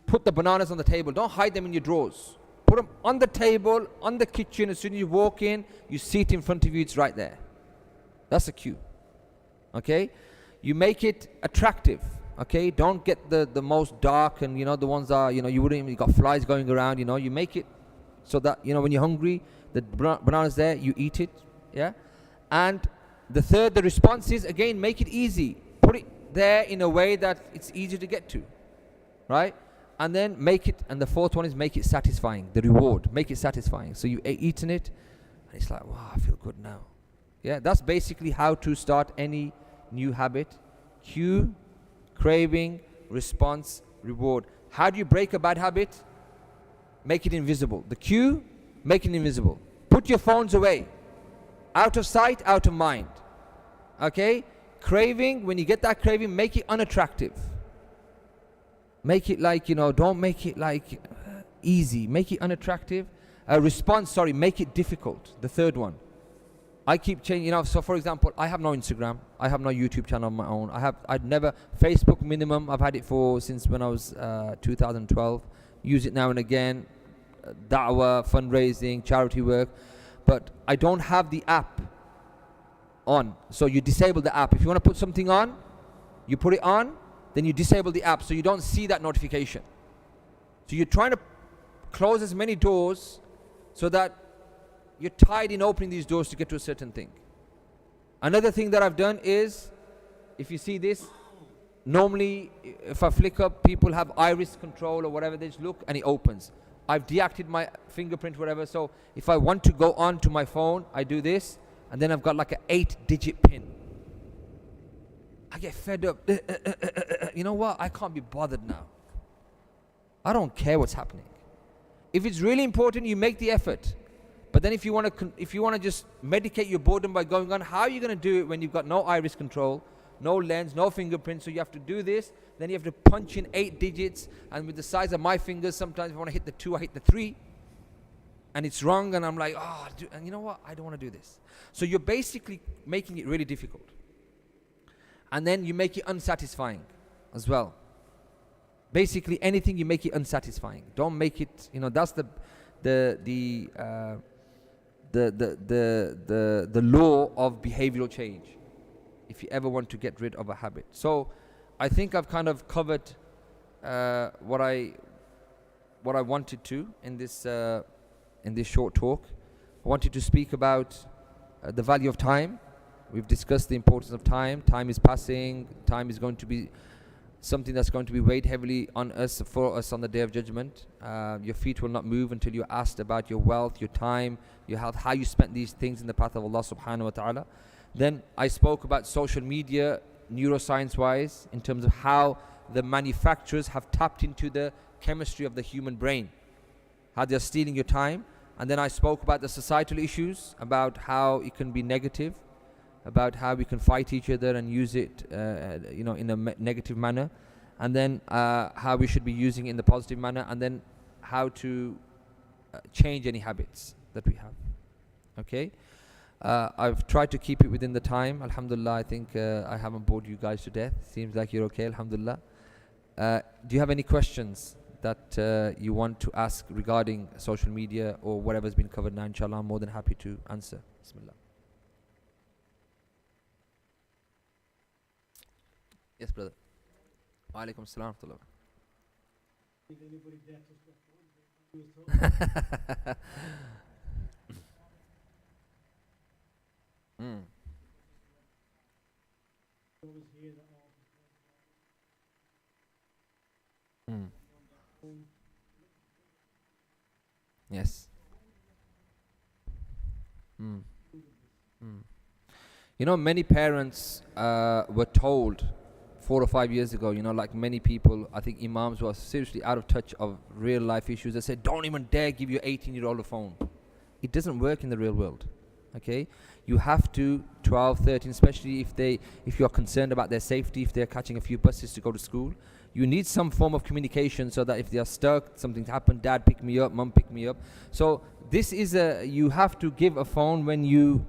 put the bananas on the table. Don't hide them in your drawers. Put them on the table, on the kitchen. As soon as you walk in, you see it in front of you. It's right there. That's a cue. Okay? You make it attractive. Okay? Don't get the most dark and, the ones that, you wouldn't even, you got flies going around, You make it so that, when you're hungry, the banana's there, you eat it. Yeah? And the response is, again, make it easy. Put it there in a way that it's easy to get to. Right? And then make it, and the 4th one is make it satisfying. The reward, make it satisfying. So you've eaten it, and it's like, wow, I feel good now. Yeah, that's basically how to start any new habit. Cue, craving, response, reward. How do you break a bad habit? Make it invisible. The cue, make it invisible. Put your phones away. Out of sight, out of mind. Okay? Craving, when you get that craving, make it unattractive. Make it like, don't make it like easy. Make it unattractive. Response, make it difficult. The 3rd one. I keep changing, so for example, I have no Instagram. I have no YouTube channel of my own. I'd never, Facebook minimum, I've had it since when I was 2012. Use it now and again. Da'wah, fundraising, charity work. But I don't have the app on. So you disable the app. If you want to put something on, you put it on, then you disable the app so you don't see that notification. So you're trying to close as many doors so that you're tied in opening these doors to get to a certain thing. Another thing that I've done is, if you see this, normally if I flick up, people have iris control or whatever, they just look and it opens. I've deactivated my fingerprint, whatever, so if I want to go on to my phone, I do this, and then I've got like an 8-digit pin. I get fed up. You know what? I can't be bothered now. I don't care what's happening. If it's really important, you make the effort. But then if you want to just medicate your boredom by going on, how are you going to do it when you've got no iris control, no lens, no fingerprint? So you have to do this. Then you have to punch in 8 digits. And with the size of my fingers, sometimes if I want to hit the 2, I hit the 3. And it's wrong. And I'm like, and you know what? I don't want to do this. So you're basically making it really difficult. And then you make it unsatisfying as well. Basically, anything you make it unsatisfying. Don't make it. That's the law of behavioral change. If you ever want to get rid of a habit. So, I think I've kind of covered what I wanted to in this short talk. I wanted to speak about the value of time. We've discussed the importance of time. Time is passing. Time is going to be something that's going to be weighed heavily on us, for us on the Day of Judgment. Your feet will not move until you're asked about your wealth, your time, your health, how you spent these things in the path of Allah subhanahu wa ta'ala. Then I spoke about social media, neuroscience-wise, in terms of how the manufacturers have tapped into the chemistry of the human brain, how they're stealing your time. And then I spoke about the societal issues, about how it can be negative, about how we can fight each other and use it in a negative manner, and then how we should be using it in the positive manner, and then how to change any habits that we have. Okay, I've tried to keep it within the time. Alhamdulillah, I think I haven't bored you guys to death. Seems like you're okay. Alhamdulillah. Do you have any questions that you want to ask regarding social media or whatever's been covered now? Inshallah, I'm more than happy to answer. Bismillah. Yes, brother. Wa alaikum assalam wa rahmatullah. Yes. Many parents were told 4 or 5 years ago, like many people, I think imams were seriously out of touch of real life issues. They said, don't even dare give your 18-year-old a phone. It doesn't work in the real world. Okay, you have to 12, 13, especially if you're concerned about their safety, if they're catching a few buses to go to school, you need some form of communication so that if they are stuck, something's happened, dad pick me up, mum pick me up. So this is you have to give a phone when you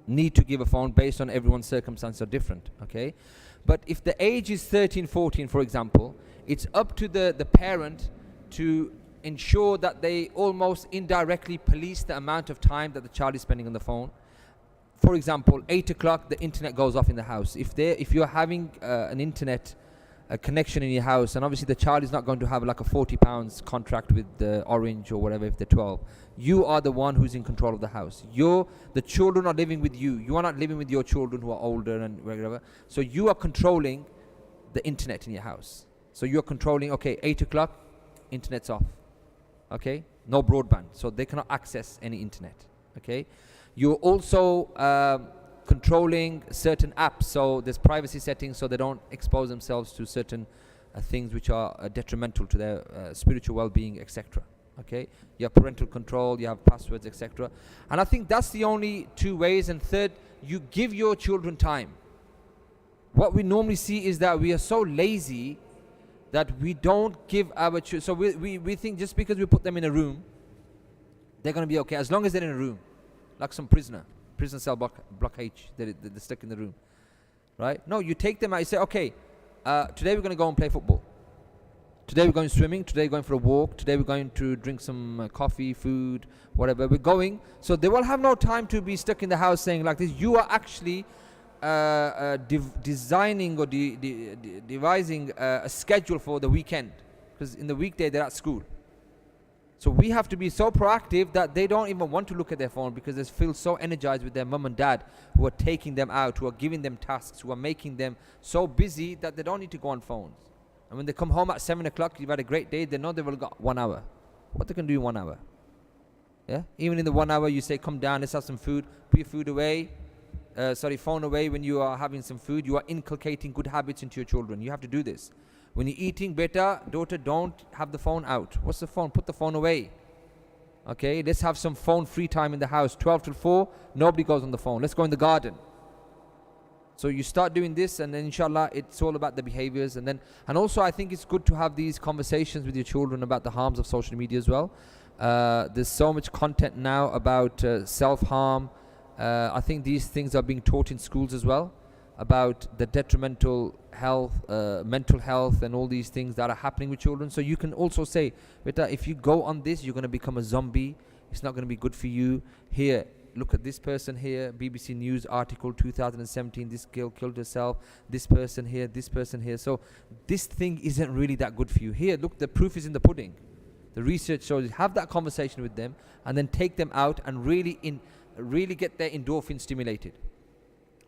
need to give a phone, based on everyone's circumstances are different. Okay, but if the age is 13, 14, for example, it's up to the parent to ensure that they almost indirectly police the amount of time that the child is spending on the phone. For example, 8 o'clock, the internet goes off in the house. If you're having an internet connection in your house, and obviously the child is not going to have like a £40 contract with Orange or whatever if they're 12. You are the one who's in control of the house. The children are living with you. You are not living with your children who are older and whatever. So you are controlling the internet in your house. So you're controlling, okay, 8 o'clock, internet's off. Okay, no broadband, so they cannot access any internet. Okay, you're also controlling certain apps, so there's privacy settings, so they don't expose themselves to certain things which are detrimental to their spiritual well-being, etc. Okay, you have parental control, you have passwords, etc. And I think that's the only two ways. And third, you give your children time. What we normally see is that we are so lazy that we don't give our children. So we think just because we put them in a room, they're going to be okay, as long as they're in a room, like some prison cell block H, they're stuck in the room, right? No, you take them out, you say, okay, today we're going to go and play football. Today we're going swimming, today we're going for a walk, today we're going to drink some coffee, food, whatever. We're going, so they will have no time to be stuck in the house saying like this. You are actually designing or devising a schedule for the weekend, because in the weekday they're at school. So we have to be so proactive that they don't even want to look at their phone, because they feel so energized with their mum and dad who are taking them out, who are giving them tasks, who are making them so busy that they don't need to go on phones. And when they come home at 7 o'clock, you've had a great day, they know they've got 1 hour. What they can do in 1 hour? Yeah, even in the 1 hour you say, come down, let's have some food, put your food away, phone away. When you are having some food, you are inculcating good habits into your children. You have to do this. When you're eating, beta, daughter, don't have the phone out. What's the phone? Put the phone away. Okay, let's have some phone free time in the house. 12 till 4, nobody goes on the phone. Let's go in the garden. So you start doing this, and then inshallah it's all about the behaviors. And also I think it's good to have these conversations with your children about the harms of social media as well. There's so much content now about self-harm. I think these things are being taught in schools as well. about the detrimental health, mental health, and all these things that are happening with children. So you can also say, beta, if you go on this, you're going to become a zombie. It's not going to be good for you. Here, look at this person here, BBC News article 2017, this girl killed herself, this person here, this person here. So this thing isn't really that good for you. Here, look, the proof is in the pudding. The research shows, have that conversation with them and then take them out and really get their endorphin stimulated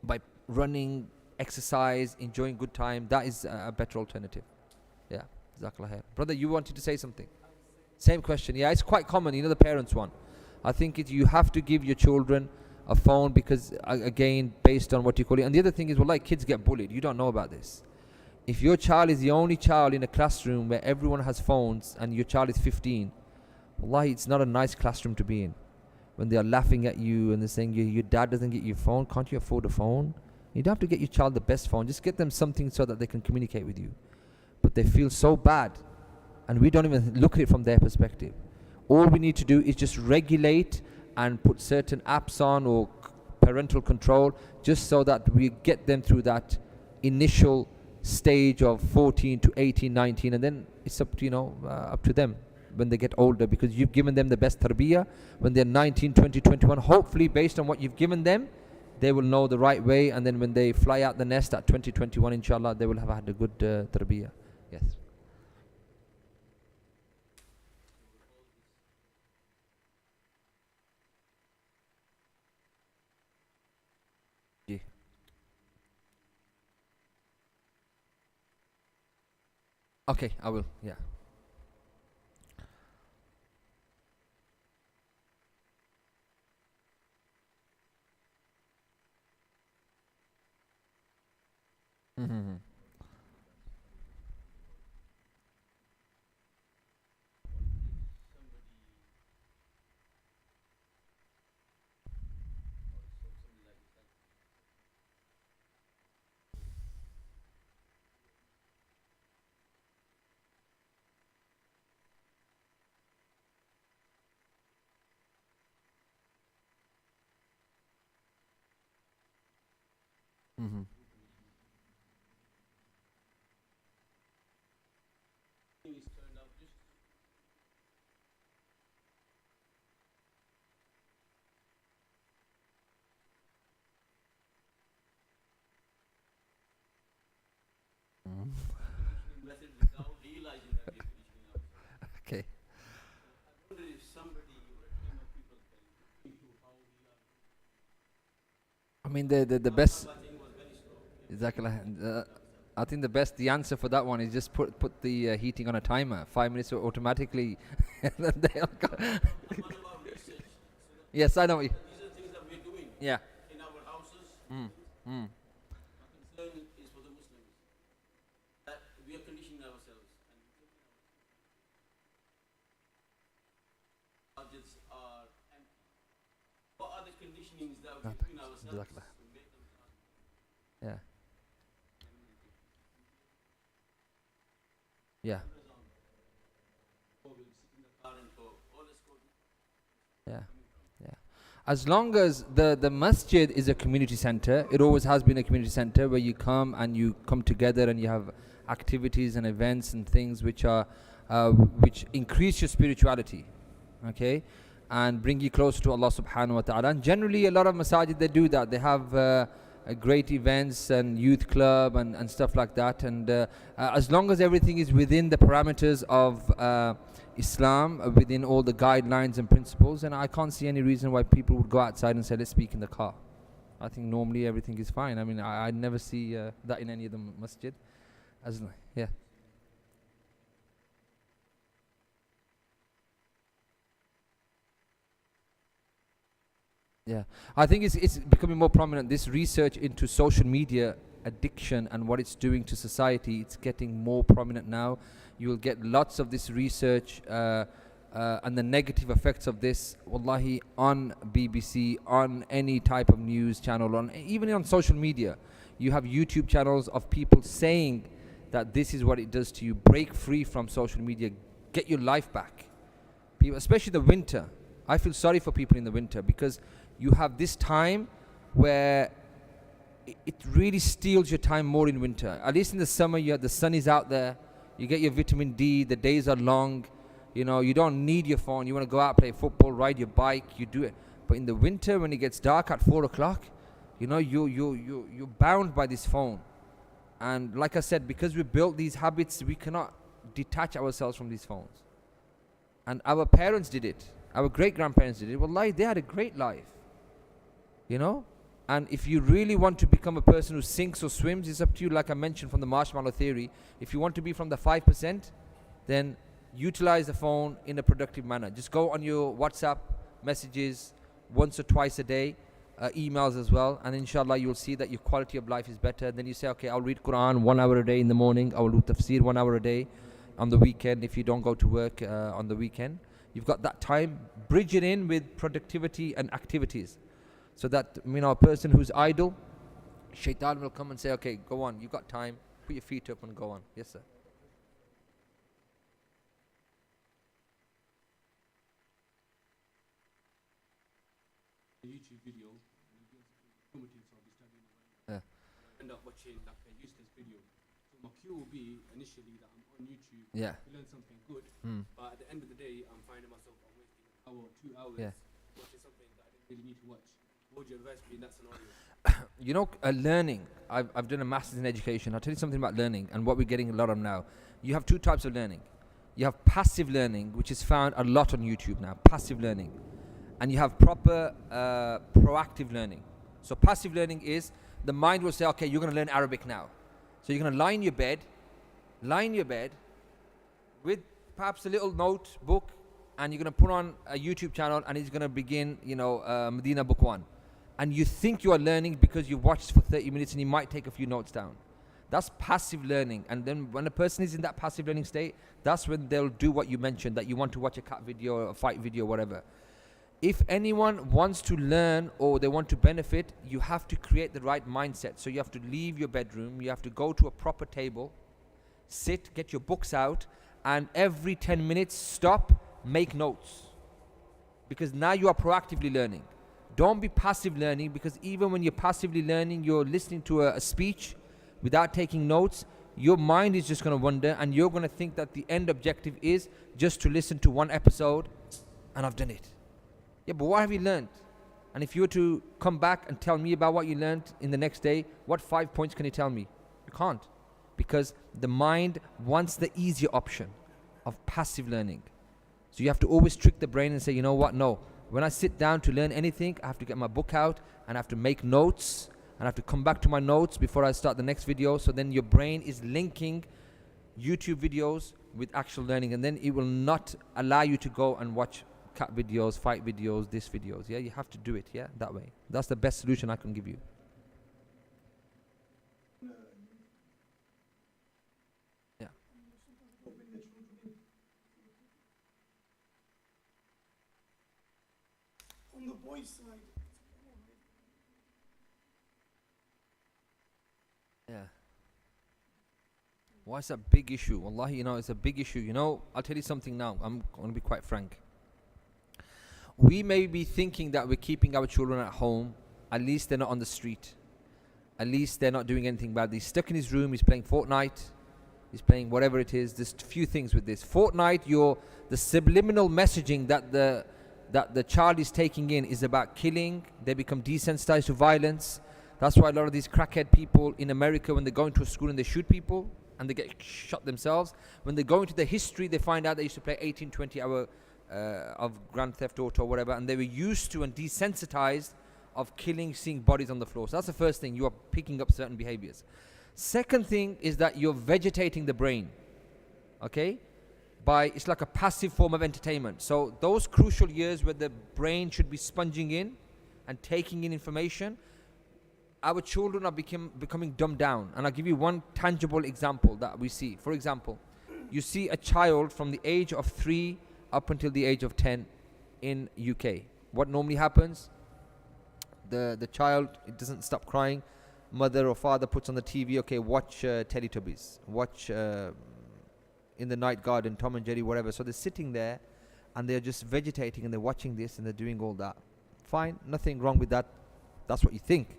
by running, exercise, enjoying good time. That is a better alternative. Yeah, Jazakallah khair. Brother, you wanted to say something? Same question. Yeah, it's quite common, the parents one. I think you have to give your children a phone because, again, based on what you call it. And the other thing is, kids get bullied. You don't know about this. If your child is the only child in a classroom where everyone has phones and your child is 15, it's not a nice classroom to be in. When they are laughing at you and they're saying, your dad doesn't get you a phone, can't you afford a phone? You don't have to get your child the best phone. Just get them something so that they can communicate with you. But they feel so bad. And we don't even look at it from their perspective. All we need to do is just regulate and put certain apps on or parental control just so that we get them through that initial stage of 14 to 18, 19, and then it's up to, up to them when they get older, because you've given them the best tarbiyah. When they're 19, 20, 21, hopefully based on what you've given them, they will know the right way, and then when they fly out the nest at 20, 21, inshallah, they will have had a good tarbiyah. Yes. Okay, I will. Yeah. Mm-hmm. Mm-hmm. Okay. I mean, the best. Exactly. I think the answer for that one is just put the heating on a timer. 5 minutes automatically. And then they'll go. Yes, I know. These are things that we're doing. Yeah. In our houses. Mm. Our concern is for the Muslims that we are conditioning ourselves. Budgets are empty. What are the conditionings that we're doing ourselves? Exactly. Yeah. Yeah. Yeah. Yeah. As long as the masjid is a community center, it always has been a community center where you come and you come together and you have activities and events and things which are which increase your spirituality, okay, and bring you closer to Allah subhanahu wa ta'ala. And generally a lot of masajid, they do that. They have great events and youth club and stuff like that, and as long as everything is within the parameters of Islam, within all the guidelines and principles, and I can't see any reason why people would go outside and say let's speak in the car. I think normally everything is fine. I mean, I never see that in any of the masjid. Yeah. Yeah, I think it's becoming more prominent. This research into social media addiction and what it's doing to society, it's getting more prominent now. You will get lots of this research and the negative effects of this, wallahi, on BBC, on any type of news channel, on even on social media. You have YouTube channels of people saying that this is what it does to you. Break free from social media. Get your life back. People, especially the winter. I feel sorry for people in the winter because you have this time where it really steals your time more in winter. At least in the summer, the sun is out there. You get your vitamin D. The days are long. You know, you don't need your phone. You want to go out, play football, ride your bike. You do it. But in the winter, when it gets dark at 4 o'clock, you know, you're bound by this phone. And like I said, because we built these habits, we cannot detach ourselves from these phones. And our parents did it. Our great-grandparents did it. Wallahi, they had a great life. You know? And if you really want to become a person who sinks or swims, it's up to you, like I mentioned from the marshmallow theory. If you want to be from the 5%, then utilize the phone in a productive manner. Just go on your WhatsApp messages once or twice a day, emails as well, and inshallah you'll see that your quality of life is better. Then you say, okay, I'll read Qur'an 1 hour a day in the morning. I will do tafsir 1 hour a day on the weekend if you don't go to work on the weekend. You've got that time. Bridge it in with productivity and activities. So that, you know, a person who's idle, shaitan will come and say, okay, go on, you've got time, put your feet up and go on. Yes, sir. YouTube video, informative, so I'll be studying Yeah. end up watching like a useless video. So my cue will be initially that I'm on YouTube, Yeah. to learn something good, but at the end of the day, I'm finding myself I'm wasting an hour or 2 hours watching something that I didn't really need to watch. What would your advice be in that scenario? You know, learning. I've done a master's in education. I'll tell you something about learning and what we're getting a lot of now. You have two types of learning. You have passive learning, which is found a lot on YouTube now, passive learning. And you have proper proactive learning. So passive learning is the mind will say, okay, you're going to learn Arabic now. So you're going to lie in your bed with perhaps a little notebook, and you're going to put on a YouTube channel, and it's going to begin, you know, Medina Book 1. And you think you are learning because you watched for 30 minutes and you might take a few notes down. That's passive learning. And then when a person is in that passive learning state, that's when they'll do what you mentioned, that you want to watch a cat video or a fight video or whatever. If anyone wants to learn or they want to benefit, you have to create the right mindset. So you have to leave your bedroom, you have to go to a proper table, sit, get your books out, and every 10 minutes stop, make notes. Because now you are proactively learning. Don't be passive learning, because even when you're passively learning, you're listening to a speech without taking notes, your mind is just going to wander, and you're going to think that the end objective is just to listen to one episode and I've done it. Yeah, but what have you learned? And if you were to come back and tell me about what you learned in the next day, what 5 points can you tell me? You can't. Because the mind wants the easier option of passive learning. So you have to always trick the brain and say, you know what, no. When I sit down to learn anything, I have to get my book out and I have to make notes and I have to come back to my notes before I start the next video. So then your brain is linking YouTube videos with actual learning, and then it will not allow you to go and watch cat videos, fight videos, this videos. Yeah, you have to do it, yeah, that way. That's the best solution I can give you. Yeah. On the boys' side. Yeah. Why is that a big issue? Wallahi, you know, it's a big issue. You know, I'll tell you something now. I'm going to be quite frank. We may be thinking that we're keeping our children at home. At least they're not on the street. At least they're not doing anything bad. He's stuck in his room. He's playing Fortnite. He's playing whatever it is. There's a few things with this. Fortnite, the subliminal messaging that the child is taking in is about killing. They become desensitized to violence. That's why a lot of these crackhead people in America, when they go into a school and they shoot people and they get shot themselves, when they go into the history, they find out they used to play 18, 20 hour of Grand Theft Auto or whatever, and they were used to and desensitized of killing, seeing bodies on the floor. So that's the first thing. You are picking up certain behaviors. Second thing is that you're vegetating the brain. Okay? It's like a passive form of entertainment. So those crucial years where the brain should be sponging in and taking in information, our children are becoming dumbed down. And I'll give you one tangible example that we see. For example, you see a child from the age of 3 up until the age of 10 in UK. What normally happens? The child, it doesn't stop crying. Mother or father puts on the TV, okay, watch Teletubbies, watch In the Night Garden, Tom and Jerry, whatever. So they're sitting there and they're just vegetating and they're watching this and they're doing all that. Fine, nothing wrong with that. That's what you think.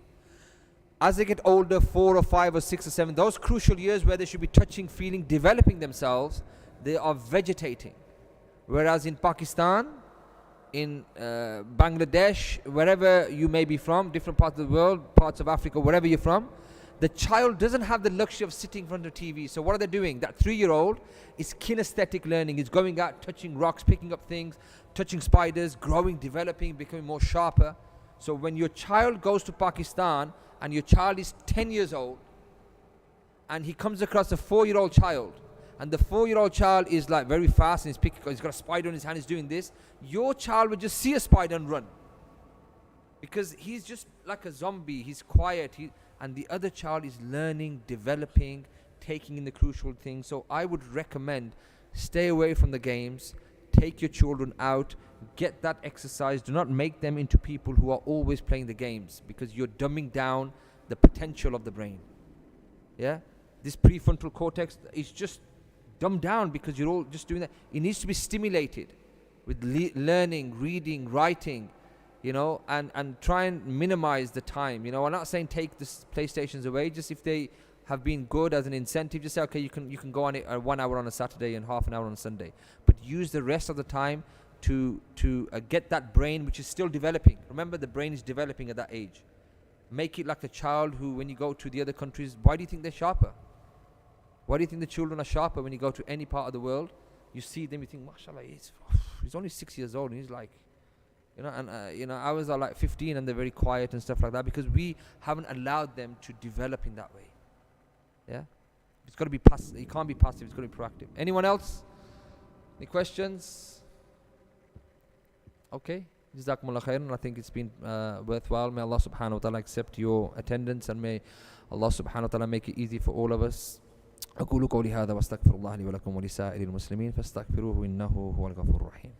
As they get older, 4 or 5 or 6 or 7, those crucial years where they should be touching, feeling, developing themselves, they are vegetating. Whereas in Pakistan, in Bangladesh, wherever you may be from, different parts of the world, parts of Africa, wherever you're from, the child doesn't have the luxury of sitting in front of TV. So what are they doing? That 3-year-old is kinesthetic learning. Is going out, touching rocks, picking up things, touching spiders, growing, developing, becoming more sharper. So when your child goes to Pakistan and your child is 10 years old and he comes across a 4-year-old child, and the 4-year-old child is like very fast and he's got a spider in his hand, he's doing this, your child would just see a spider and run. Because he's just like a zombie, he's quiet, and the other child is learning, developing, taking in the crucial things. So I would recommend stay away from the games, take your children out, get that exercise. Do not make them into people who are always playing the games, because you're dumbing down the potential of the brain. Yeah? This prefrontal cortex is just dumbed down because you're all just doing that. It needs to be stimulated with learning, reading, writing, you know, and try and minimize the time. You know, I'm not saying take the PlayStations away, just if they have been good as an incentive, just say, okay, you can go on it 1 hour on a Saturday and half an hour on a Sunday. But use the rest of the time to get that brain which is still developing. Remember, the brain is developing at that age. Make it like the child who, when you go to the other countries, why do you think they're sharper? Why do you think the children are sharper when you go to any part of the world? You see them, you think, mashallah, he's only 6 years old, and he's like, you know, and you know, ours are like 15 and they're very quiet and stuff like that, because we haven't allowed them to develop in that way. Yeah? It's got to be passive. It can't be passive, it's got to be proactive. Anyone else? Any questions? Okay. Jazakumullah khairan. I think it's been worthwhile. May Allah subhanahu wa ta'ala accept your attendance, and may Allah subhanahu wa ta'ala make it easy for all of us. أقول قولي هذا واستغفر الله لي ولكم ولسائر المسلمين فاستغفروه إنه هو الغفور الرحيم.